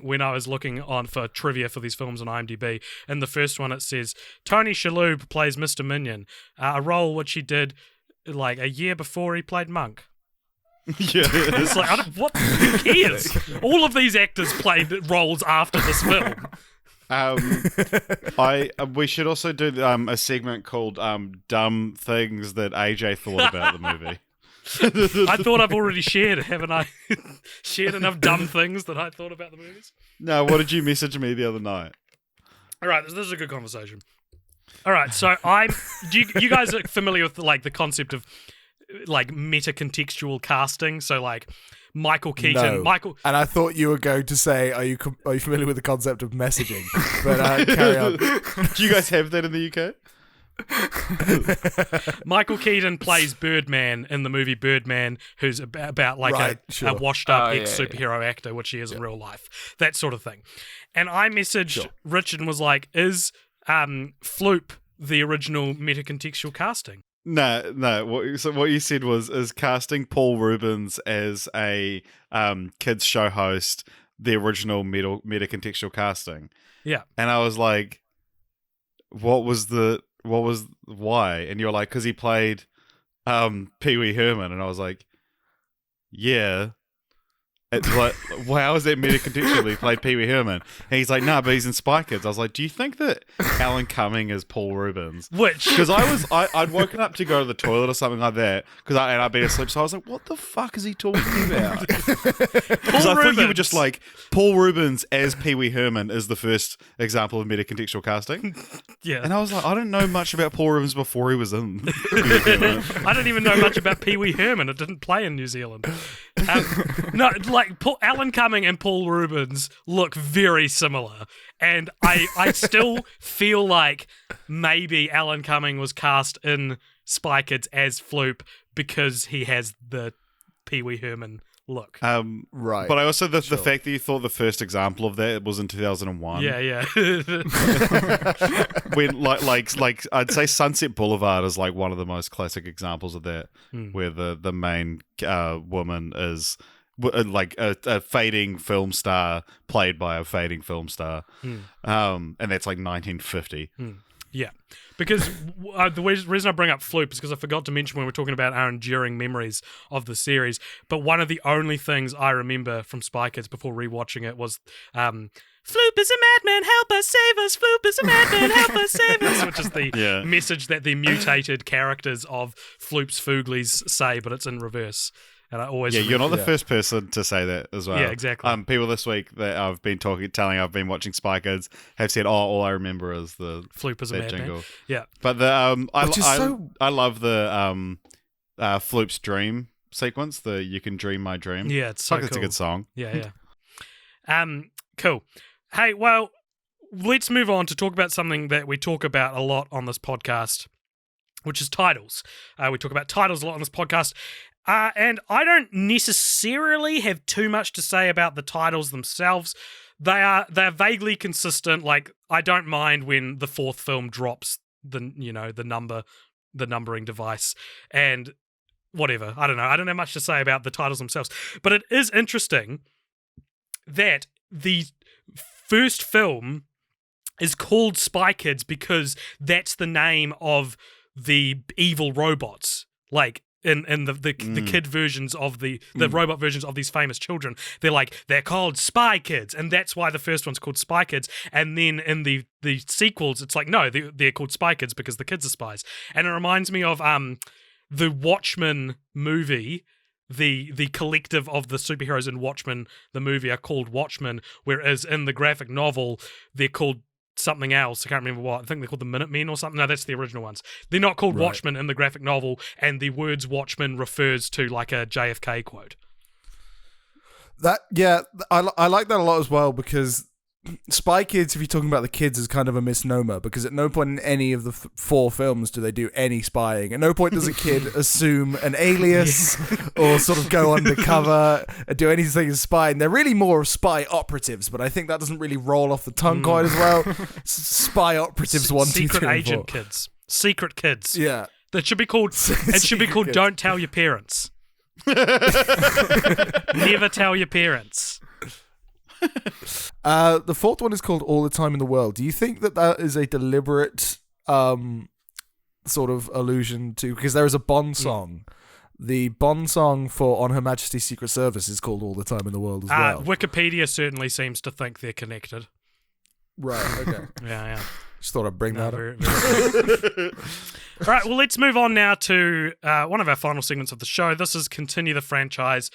when I was looking on for trivia for these films on IMDb, in the first one it says Tony Shalhoub plays Mr. Minion, a role which he did like a year before he played Monk. It's like, who cares? All of these actors played roles after this film.
We should also do a segment called "Dumb Things That AJ Thought About the Movie."
I thought I've already shared, haven't I? Shared enough dumb things that I thought about the movies.
No, what did you message me the other night?
All right, this is a good conversation. All right, so you guys are familiar with like the concept of like meta contextual casting? So like Michael Keaton,
No. And I thought you were going to say, are you familiar with the concept of messaging? But carry on.
Do you guys have that in the UK?
Michael Keaton plays Birdman in the movie Birdman, who's about like a washed up ex-superhero actor, which he is in real life, that sort of thing. And I messaged Richard and was like, is Floop the original meta-contextual casting?
No. What you said is casting Paul Rubens as a kids show host, the original meta-contextual casting.
Yeah.
And I was like, why? And you're like, because he played Pee Wee Herman. And I was like, yeah. It's like, how is that meta-contextually? He played Pee Wee Herman. And he's like, nah, but he's in Spy Kids. I was like, do you think that Alan Cumming is Paul Rubens? Because I'd woken up to go to the toilet or something like that, and I'd been asleep. So I was like, what the fuck is he talking about? Because I thought you were just like, Paul Rubens as Pee Wee Herman is the first example of meta-contextual casting.
Yeah.
And I was like, I don't know much about Paul Rubens before he was in.
I don't even know much about Pee Wee Herman. It didn't play in New Zealand. No, like Alan Cumming and Paul Rubens look very similar, and I still feel like maybe Alan Cumming was cast in Spy Kids as Floop because he has the Pee Wee Herman look.
Right.
But I also the fact that you thought the first example of that was in 2001.
Yeah.
When like I'd say Sunset Boulevard is like one of the most classic examples of that, where the main woman is like a fading film star played by a fading film star, and that's like 1950.
Yeah, because the reason I bring up Floop is because I forgot to mention when we were talking about our enduring memories of the series, but one of the only things I remember from Spy Kids before rewatching it was Floop is a madman, help us, save us, Floop is a madman, help us, save us, which is the message that the mutated characters of Floop's Fooglies say, but it's in reverse. And I always
you're not the first person to say that as well.
Yeah, exactly.
People this week that I've been telling I've been watching Spy Kids have said, all I remember is the
Floop is a madman.
jingle.
Yeah,
but I love the Floop's dream sequence. The "You Can Dream My Dream."
Yeah, it's so cool.
It's a good song.
Yeah. Cool. Hey, well, let's move on to talk about something that we talk about a lot on this podcast, which is titles. We talk about titles a lot on this podcast. And I don't necessarily have too much to say about the titles themselves. They're vaguely consistent. Like, I don't mind when the fourth film drops the numbering device and whatever. I don't know. I don't have much to say about the titles themselves. But it is interesting that the first film is called Spy Kids because that's the name of the evil robots. Like, in the kid versions of the robot versions of these famous children, they're called Spy Kids, and that's why the first one's called Spy Kids. And then in the sequels, it's like, no, they're called Spy Kids because the kids are spies. And it reminds me of the Watchmen movie. The collective of the superheroes in Watchmen, the movie, are called Watchmen, whereas in the graphic novel they're called something else. I can't remember what. I think they're called the Minutemen or something. No, that's the original ones. They're not called Watchmen in the graphic novel, and the words Watchmen refers to like a JFK quote.
I like that a lot as well, because Spy Kids, if you're talking about the kids, is kind of a misnomer, because at no point in any of the four films do they do any spying. At no point does a kid assume an alias or sort of go undercover and do anything as spying. They're really more of spy operatives, but I think that doesn't really roll off the tongue quite as well. Spy operatives 1, 2, 3,
Secret
4.
agent kids. Secret kids.
Yeah.
That should be called. It should be called Don't Tell Your Parents. Never tell your parents.
The fourth one is called All the Time in the World. Do you think that is a deliberate sort of allusion to, because there is a Bond song. The Bond song for On Her Majesty's Secret Service is called All the Time in the World as well.
Wikipedia certainly seems to think they're connected.
Right, okay.
Yeah.
Just thought I'd bring that up.
Very All right, well, let's move on now to one of our final segments of the show. This is Continue the Franchise.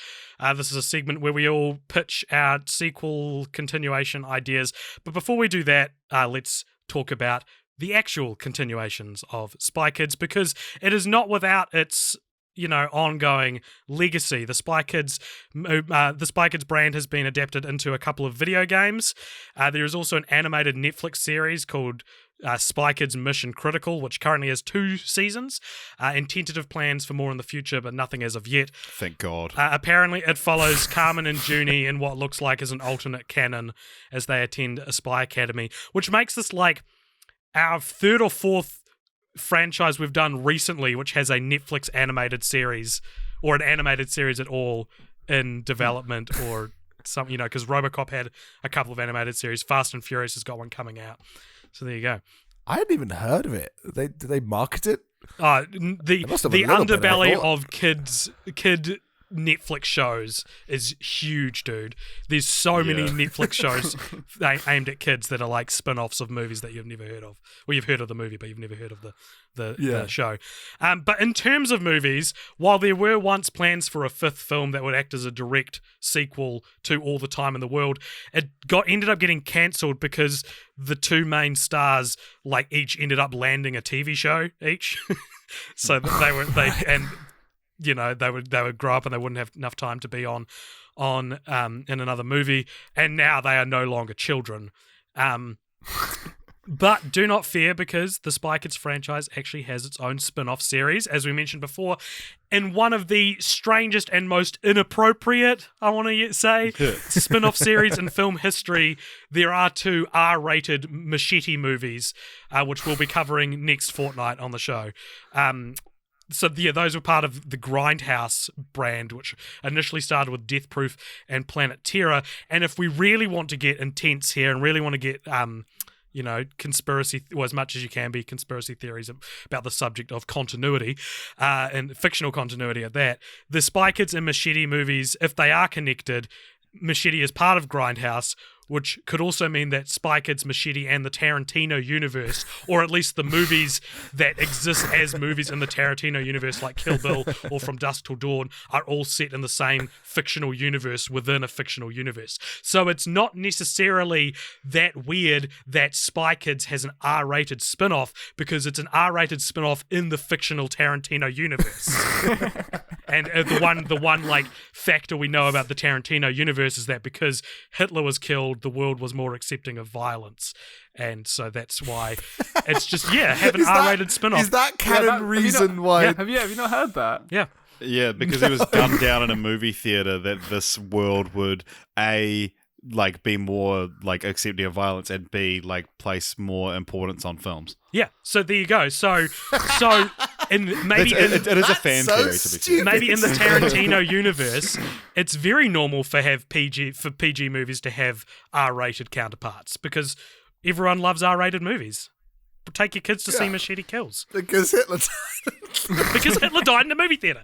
This is a segment where we all pitch our sequel continuation ideas. But before we do that, let's talk about the actual continuations of Spy Kids, because it is not without its ongoing legacy. The Spy Kids brand has been adapted into a couple of video games. There is also an animated Netflix series called Spy Kids Mission Critical, which currently has 2 seasons, and tentative plans for more in the future, but nothing as of yet.
Thank God.
Apparently, it follows Carmen and Junie in what looks like is an alternate canon as they attend a spy academy, which makes this like our 3rd or 4th franchise we've done recently, which has a Netflix animated series or an animated series at all in development, or some, because RoboCop had a couple of animated series. Fast and Furious has got one coming out. So there you go.
I hadn't even heard of it. Did they market it?
The underbelly of kid Netflix shows is huge, dude. There's so many Netflix shows aimed at kids that are like spin-offs of movies that you've never heard of. Well, you've heard of the movie, but you've never heard of the show. But in terms of movies, while there were once plans for a 5th film that would act as a direct sequel to All the Time in the World, it ended up getting cancelled because the 2 main stars each ended up landing a TV show each. So they would grow up and they wouldn't have enough time to be on in another movie, and now they are no longer children. But do not fear, because the Spy Kids franchise actually has its own spin-off series, as we mentioned before, in one of the strangest and most inappropriate, I want to say, spin-off series in film history. There are 2 R-rated machete movies, which we'll be covering next fortnight on the show. So those were part of the Grindhouse brand, which initially started with Death Proof and Planet Terror. And if we really want to get intense here and really want to get conspiracy, or as much as you can be, conspiracy theories about the subject of continuity, and fictional continuity at that. The Spy Kids and Machete movies, if they are connected, Machete is part of Grindhouse, which could also mean that Spy Kids, Machete, and the Tarantino universe, or at least the movies that exist as movies in the Tarantino universe, like Kill Bill or From Dusk Till Dawn, are all set in the same fictional universe within a fictional universe. So it's not necessarily that weird that Spy Kids has an R-rated spin-off, because it's an R-rated spin-off in the fictional Tarantino universe. And the one like factor we know about the Tarantino universe is that because Hitler was killed, the world was more accepting of violence, and so that's why it's just have an R-rated spin-off.
Is that canon reason why?
Yeah, have you not heard that?
Yeah.
Yeah, because it was gunned down in a movie theater that this world would be more like accepting of violence, and B, like place more importance on films.
Yeah, so there you go. So maybe
it is a fan theory, to be fair.
Maybe in the Tarantino universe, it's very normal for PG movies to have R-rated counterparts, because everyone loves R-rated movies. Take your kids to see Machete Kills.
Because Hitler died.
Because Hitler died in a movie theater.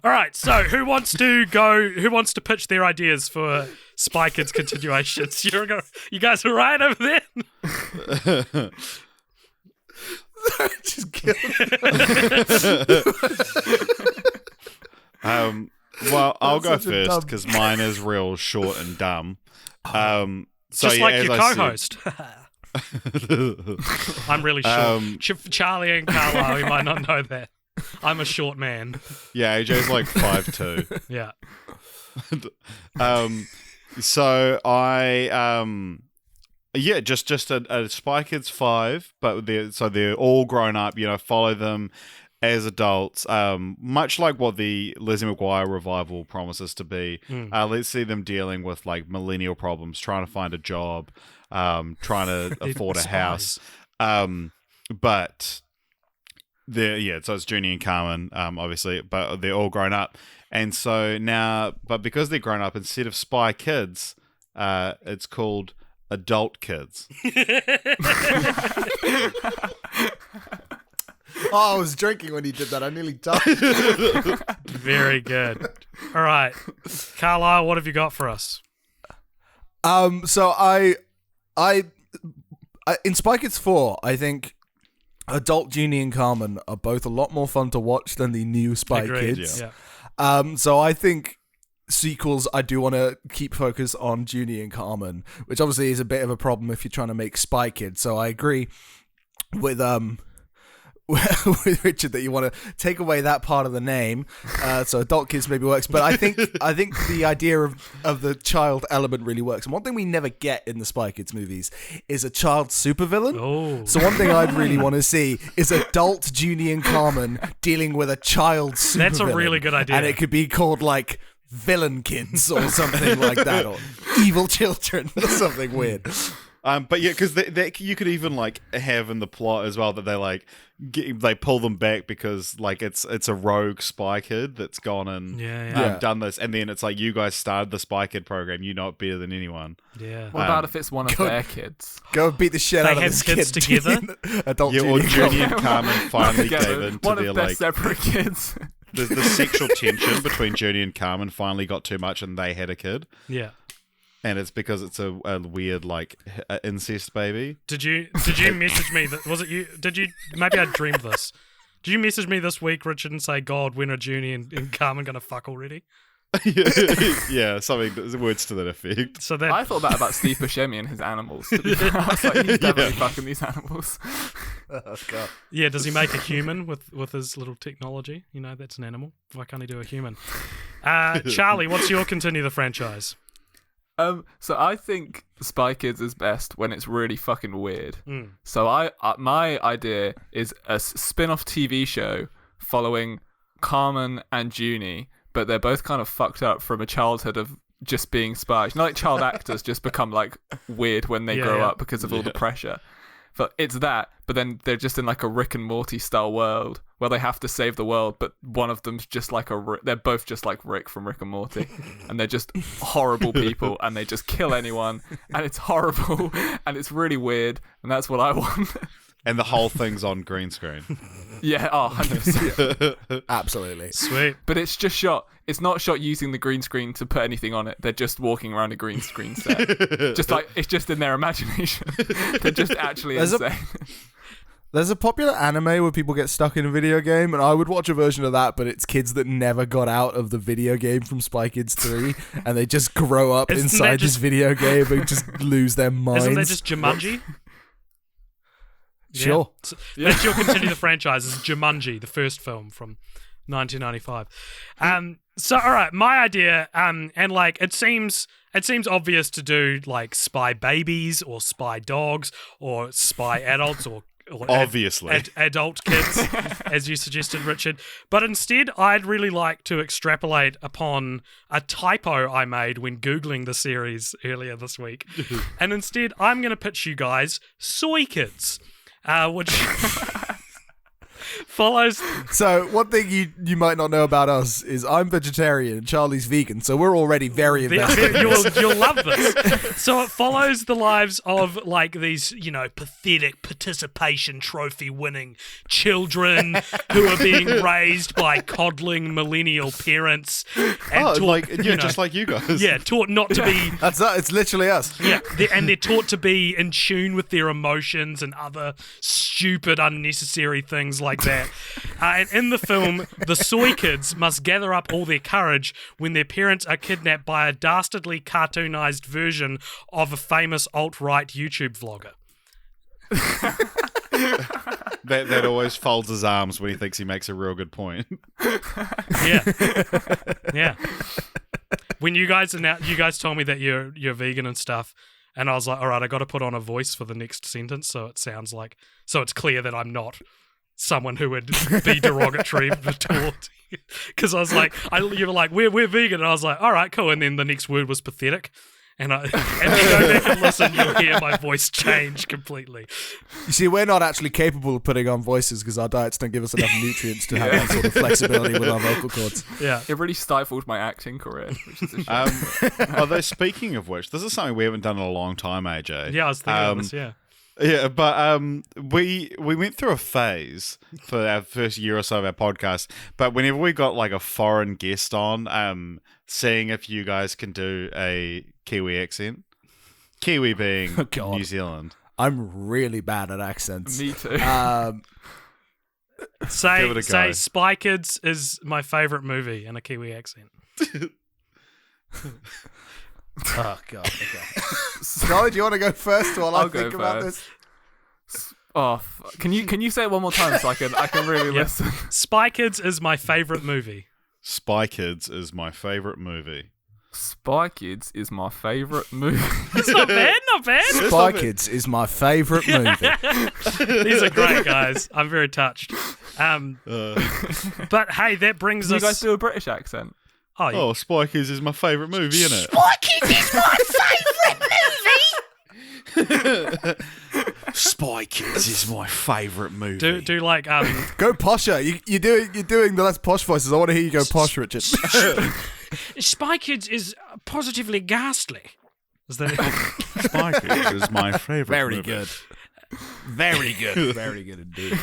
All right, so who wants to pitch their ideas for Spy Kids continuations? You guys are right over there?
Just kill
Well, I'll go
such a
first
dumb-
because mine is real short and dumb.
Just like your co-host. I'm really short. Charlie and Carlyle, you might not know that. I'm a short man.
Yeah, AJ's like 5'2".
Yeah.
So I just a Spy Kids 5, but they're all grown up. Follow them as adults. Much like what the Lizzie McGuire revival promises to be. Let's see them dealing with like millennial problems, trying to find a job, trying to afford a house. But so it's Junie and Carmen, obviously, but they're all grown up. And so now, but because they're grown up, instead of Spy Kids, it's called Adult Kids.
I was drinking when he did that. I nearly died.
Very good. All right. Carlisle, what have you got for us?
So I in Spy Kids 4, I think adult Junie and Carmen are both a lot more fun to watch than the new Spy
Agreed.
Kids.
Yeah.
So I think sequels, I do want to keep focus on Junie and Carmen, which obviously is a bit of a problem if you're trying to make Spy Kids. So I agree with with Richard that you want to take away that part of the name, so adult kids maybe works. But I think the idea of the child element really works. And one thing we never get in the Spy Kids movies is a child supervillain.
Oh.
So one thing I'd really want to see is adult Junie and Carmen dealing with a child supervillain.
That's a really good idea.
And it could be called like Villain Kids or something like that, or Evil Children or something weird.
But yeah, because you could even like have in the plot as well that they like they pull them back because like it's a rogue spy kid that's gone and done this, and then it's like, you guys started the Spy Kid program, you know it better than anyone.
Yeah.
What about if it's one of their kids?
Go beat the shit
They
out of
have
this
kids
kid.
together?
Adult
Yeah, or
Junie and
Junie and Carmen finally gave
Together.
in to
One
their
of their
like
separate kids.
the sexual tension between Junie and Carmen finally got too much, and they had a kid.
Yeah.
And it's because it's a weird like incest baby.
Did you message me? Was it you? Did you? Maybe I dreamed this. Did you message me this week, Richard, and say, "God, when are Junie and Carmen gonna fuck already?"
Yeah, something. There's words to that effect.
So that
I thought that about Steve Buscemi and his animals. To be fair. I was like, he's definitely fucking these animals.
Oh, God.
Yeah, does he make a human with his little technology? That's an animal. Why can't he do a human? Charlie, what's your continue the franchise?
So I think Spy Kids is best when it's really fucking weird.
Mm.
So my idea is a spin-off TV show following Carmen and Junie, but they're both kind of fucked up from a childhood of just being spies. Like child actors just become like weird when they grow up because of all the pressure. But it's that, but then they're just in like a Rick and Morty style world where they have to save the world, but one of them's just like they're both just like Rick from Rick and Morty, and they're just horrible people, and they just kill anyone, and it's horrible, and it's really weird, and that's what I want.
And the whole thing's on green screen.
Yeah, 100%.
Absolutely.
Sweet.
But it's just shot. It's not shot using the green screen to put anything on it. They're just walking around a green screen set. Just like it's just in their imagination. They're just actually insane.
There's a popular anime where people get stuck in a video game, and I would watch a version of that, but it's kids that never got out of the video game from Spy Kids 3, and they just grow up inside this video game and just lose their minds.
Isn't that just Jumanji?
Sure.
Yeah. So that's your continue the franchise is Jumanji, the first film from 1995. So all right, my idea, and like it seems obvious to do like spy babies or spy dogs or spy adults or
obviously
adult kids, as you suggested, Richard. But instead, I'd really like to extrapolate upon a typo I made when Googling the series earlier this week. And instead, I'm going to pitch you guys Soy Kids. Which follows.
So one thing you might not know about us is I'm vegetarian and Charlie's vegan, so we're already very invested.
You'll love this. So it follows the lives of like these, pathetic participation trophy winning children who are being raised by coddling millennial parents. And
just like you guys.
Yeah, taught not to be.
It's literally us.
Yeah, and they're taught to be in tune with their emotions and other stupid, unnecessary things like that. And in the film, the Soy Kids must gather up all their courage when their parents are kidnapped by a dastardly cartoonized version of a famous alt-right YouTube vlogger.
that always folds his arms when he thinks he makes a real good point.
Yeah. When you guys told me that you're vegan and stuff, and I was like, all right, I got to put on a voice for the next sentence so it's clear that I'm not someone who would be derogatory toward. Because I was like, you were like, we're vegan, and I was like, all right, cool. And then the next word was pathetic. And if you go back and listen, you'll hear my voice change completely.
You see, we're not actually capable of putting on voices because our diets don't give us enough nutrients to have that sort of flexibility with our vocal cords.
Yeah,
it really stifled my acting career, which is a shame.
Although, speaking of which, this is something we haven't done in a long time, AJ.
Yeah, I was thinking of this, yeah.
Yeah, but we went through a phase for our first year or so of our podcast, but whenever we got like a foreign guest on, seeing if you guys can do a Kiwi accent. Kiwi being New Zealand.
I'm really bad at accents.
Me too.
Say Spy Kids is my favourite movie in a Kiwi accent.
Oh god. Okay. Scully, do you want to go first while I think about this?
Oh, can you say it one more time so I can really listen?
Spy Kids is my favourite movie.
Spy Kids is my favourite movie.
Spy Kids is my favourite movie.
It's not bad.
Spy Kids is my favourite movie.
These are great, guys. I'm very touched. But hey, that brings us.
You guys do a British accent?
Oh, Spy Kids is my favourite movie, isn't it?
Spy Kids is my favourite movie.
Spy Kids is my favourite movie.
Do like
Go posher. You're doing the less posh voices. I want to hear you go posh, Richard.
Spy Kids is positively ghastly. Is that it?
Spy Kids is my favourite
Very
movie.
good. Very good. Very good indeed.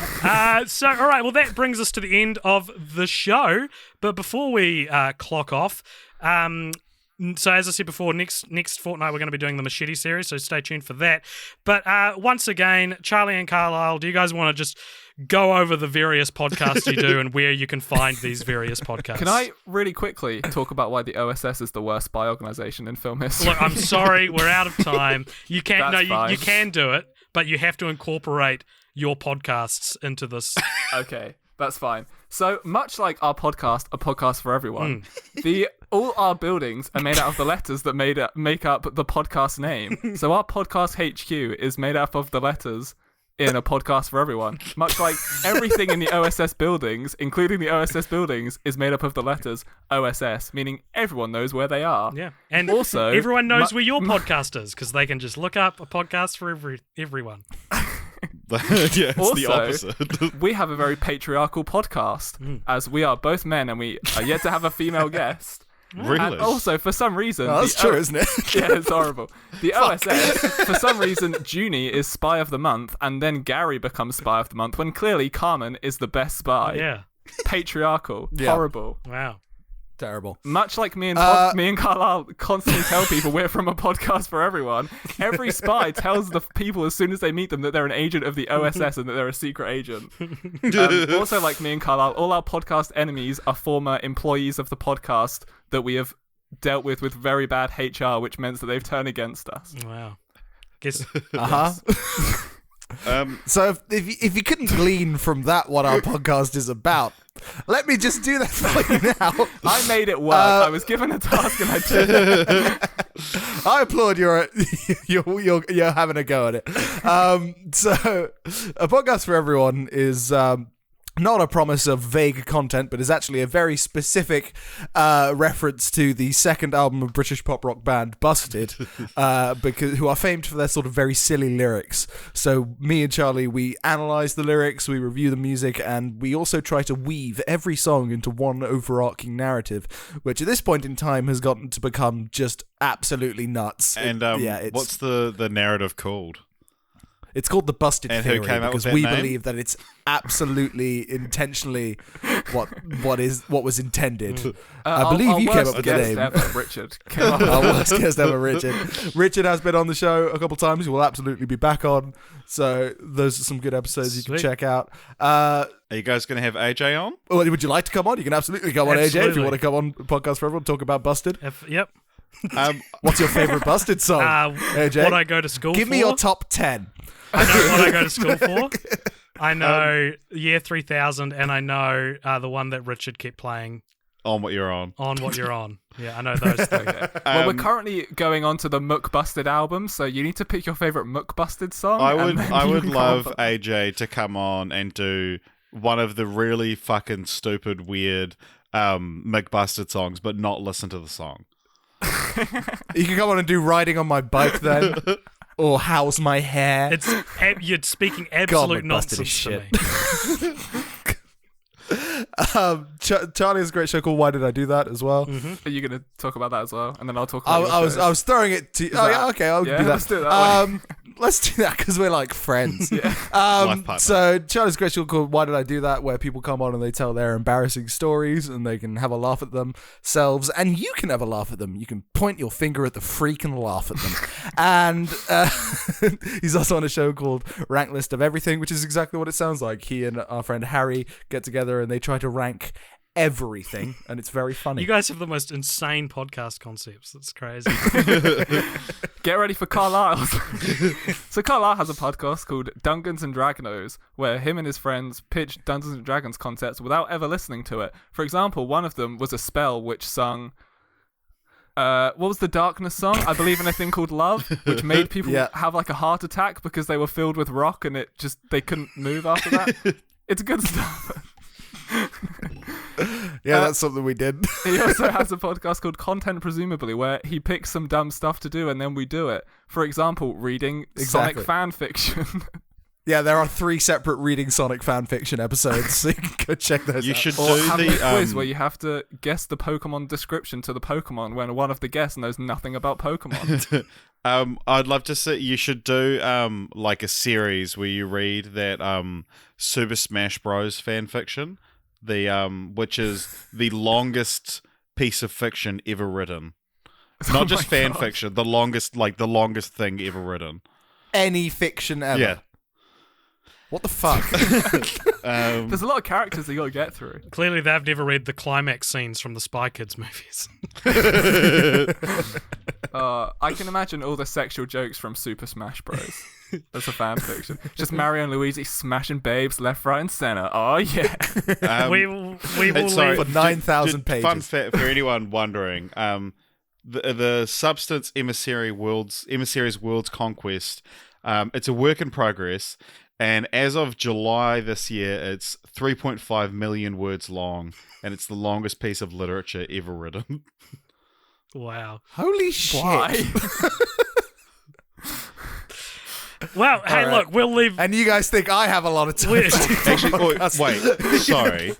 So, all right. Well, that brings us to the end of the show. But before we clock off, so as I said before, next fortnight we're going to be doing the Machete series, so stay tuned for that. But once again, Charlie and Carlyle, do you guys want to just go over the various podcasts you do and where you can find these various podcasts?
Can I really quickly talk about why the OSS is the worst spy organisation in film history?
Look, I'm sorry, we're out of time. You can't.
That's fine.
You can do it, but you have to incorporate your podcasts into this.
Okay, that's fine. So much like our podcast, A Podcast for Everyone, all our buildings are made out of the letters that make up the podcast name. So our podcast HQ is made up of the letters in A Podcast for Everyone. Much like everything in the OSS buildings, including the OSS buildings, is made up of the letters OSS, meaning everyone knows where they are.
Yeah, and
also
everyone knows where your podcast is because they can just look up A Podcast for everyone.
it's
Also,
the opposite.
We have a very patriarchal podcast, as we are both men and we are yet to have a female guest.
Really?
And also, for some reason...
Oh, that's true, isn't it?
Yeah, it's horrible. The OSS, for some reason, Junie is Spy of the Month, and then Gary becomes Spy of the Month, when clearly Carmen is the best spy.
Yeah.
Patriarchal.
Yeah.
Horrible.
Wow.
Terrible.
Much like me and Carlyle constantly tell people we're from a podcast for everyone, every spy tells the people as soon as they meet them that they're an agent of the OSS and that they're a secret agent. Also, like me and Carlyle, all our podcast enemies are former employees of the podcast that we have dealt with very bad HR, which meant that they've turned against us.
Wow. Guess.
So if you couldn't glean from that what our podcast is about, let me just do that for you now.
I made it work. I was given a task and I did it.
I applaud you're having a go at it. So a podcast for everyone is not a promise of vague content, but is actually a very specific reference to the second album of British pop rock band Busted, who are famed for their sort of very silly lyrics. So me and Charlie, we analyse the lyrics, we review the music, and we also try to weave every song into one overarching narrative, which at this point in time has gotten to become just absolutely nuts.
And what's the narrative called?
It's called the Busted
And
Theory
who came up
because
with that
we
name?
believe that it's absolutely intentionally what was intended. I believe you came up with the name.
Ever, Richard. Came up
Our worst guest ever, Richard. Richard has been on the show a couple times. He will absolutely be back on. So those are some good episodes you can
Sweet.
check out.
Are you guys going to have AJ on?
Would you like to come on? You can absolutely come on, AJ, if
Absolutely.
you want to come on Podcast for Everyone, talk about Busted.
Yep.
What's your favourite Busted song, AJ?
What I go to school
Give
for.
me your top 10.
I know what I go to school for. I know Year 3000, and I know the one that Richard kept playing.
On what you're on.
On What You're On. Yeah, I know those three.
Well, we're currently going on to the Muck Busted album, so you need to pick your favourite Muck Busted song.
I
and
would
you
love
can
AJ to come on and do one of the really fucking stupid, weird McBusted songs, but not listen to the song.
You can come on and do Riding on My Bike then. Or How's My Hair.
You're speaking
God,
absolute
McBusted is
nonsense
shit.
to me.
Charlie has a great show called Why Did I Do That as well.
Are you going to talk about that as well? And then I'll talk about
I was throwing it to... Oh, yeah, okay, I'll do that.
Let's do it that way.
Let's do that because we're like friends.
Life partner.
So Charlie's great show called Why Did I Do That, where people come on and they tell their embarrassing stories and they can have a laugh at themselves, and you can have a laugh at them. You can point your finger at the freak and laugh at them. And he's also on a show called Rank List of Everything, which is exactly what it sounds like. He and our friend Harry get together and they try to rank everything, and it's very funny.
You guys have the most insane podcast concepts. That's crazy.
Get ready for Carlisle. So Carlisle has a podcast called Dungeons and Dragons, where him and his friends pitch Dungeons and Dragons concepts without ever listening to it. For example, one of them was a spell which sung... what was the Darkness song? I believe in a thing called Love, which made people have like a heart attack because they were filled with rock and they couldn't move after that. It's good stuff.
Yeah, that's something we did.
He also has a podcast called Content Presumably, where he picks some dumb stuff to do and then we do it. For example, reading
Exactly.
Sonic fan fiction.
Yeah, there are 3 separate Reading Sonic fan fiction episodes, so you can go check those
You
out.
should
Or
do
having
the
a quiz where you have to guess the Pokemon description to the Pokemon when one of the guests knows nothing about Pokemon.
I'd love to see. You should do like a series where you read that Super Smash Bros. Fan fiction, which is the longest piece of fiction ever written. Not just fan
God.
fiction, the longest thing ever written.
Any fiction ever.
Yeah.
What the fuck?
There's a lot of characters that you got to get through.
Clearly, they've never read the climax scenes from the Spy Kids movies.
I can imagine all the sexual jokes from Super Smash Bros. As a fan fiction. Just Mario and Luigi smashing babes left, right, and center. Oh, yeah.
we will
sorry,
leave.
For 9,000
Fun
pages.
fact for anyone wondering, the Substance Emissary's World's Conquest, it's a work in progress, and as of July this year, it's 3.5 million words long, and it's the longest piece of literature ever written.
Wow.
Holy shit.
Why?
Well, hey,
right.
look, we'll leave.
And you guys think I have a lot of time?
We're-
Actually, wait, sorry.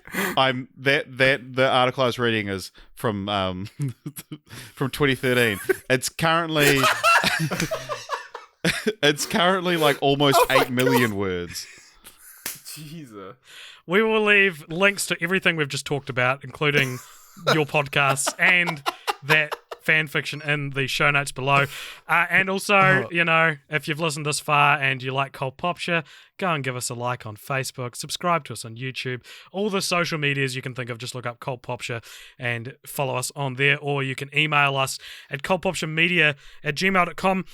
The article I was reading is from 2013. It's currently like almost 8 million words.
Jesus.
We will leave links to everything we've just talked about, including your podcasts and that fan fiction in the show notes below. And also, if you've listened this far and you like Cult Popture, go and give us a like on Facebook, subscribe to us on YouTube, all the social medias you can think of, just look up Cult Popture and follow us on there, or you can email us at cultpopturemedia@gmail.com.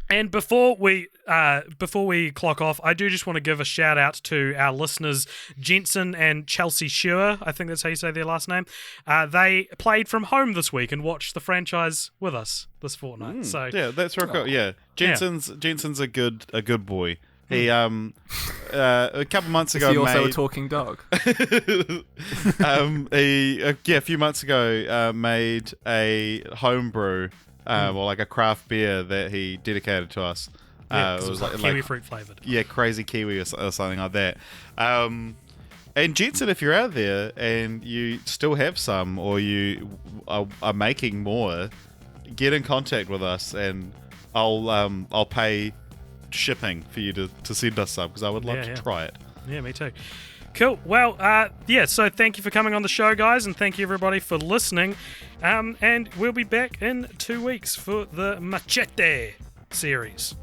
And before we clock off, I do just want to give a shout out to our listeners, Jensen and Chelsea Shewer. I think that's how you say their last name. They played from home this week and watched the franchise with us this fortnight. So
Yeah, that's real cool. Yeah, Jensen's a good boy. He a couple months ago
Is he also
made
a talking dog?
a few months ago made a homebrew. Or like a craft beer that he dedicated to us.
it was like kiwi fruit flavored.
Yeah, crazy kiwi or something like that. And Jensen, if you're out there and you still have some, or you are making more, get in contact with us, and I'll pay shipping for you to send us some, because I would love to try it.
Yeah, me too. Cool. Well, so thank you for coming on the show, guys, and thank you, everybody, for listening. And we'll be back in 2 weeks for the Machete series.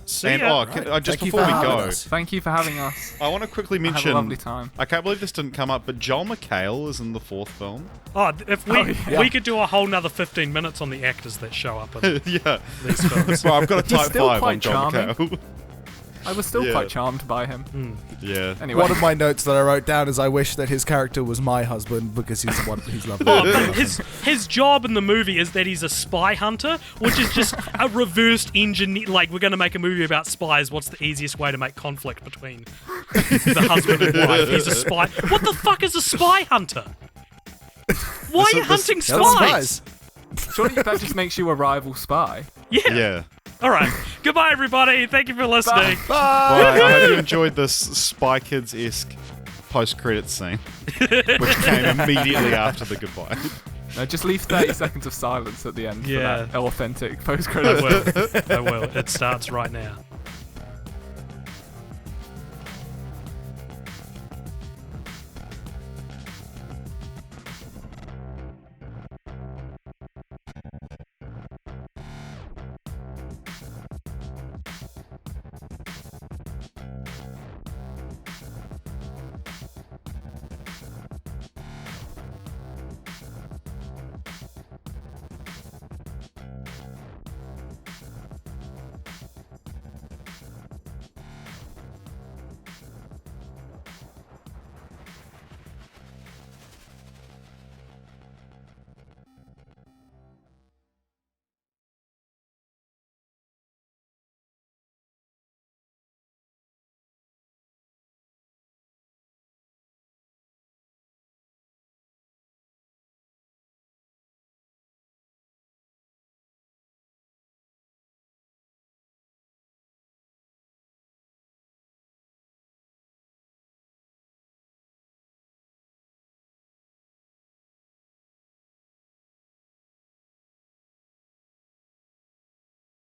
See
And
ya.
just
Thank you
before
for
we
having
go,
us.
Thank you for having us.
I want to quickly
Have
mention.
a lovely time.
I can't believe this didn't come up, but Joel McHale is in the 4th film.
Oh, if we
yeah.
we could do a whole nother 15 minutes on the actors that show up in
Yeah.
these films.
Well, I've got a type
still
5 on
quite
Joel
charming.
McHale.
I was still
Yeah.
quite charmed by him.
Yeah.
Anyway,
One of my notes that I wrote down is I wish that his character was my husband, because he's lovely.
Oh, but his job in the movie is that he's a spy hunter, which is just a reversed engineer. Like, we're going to make a movie about spies. What's the easiest way to make conflict between the husband and wife? He's a spy. What the fuck is a spy hunter? Why are you hunting
They're
spies?
surely that just makes you a rival spy.
Yeah.
All right. Goodbye, everybody. Thank you for listening.
Well, I hope you enjoyed this Spy Kids-esque post-credits scene, which came immediately after the goodbye.
No, just leave 30 seconds of silence at the end
Yeah.
for that authentic
I
post-credit.
will. I will. It starts right now.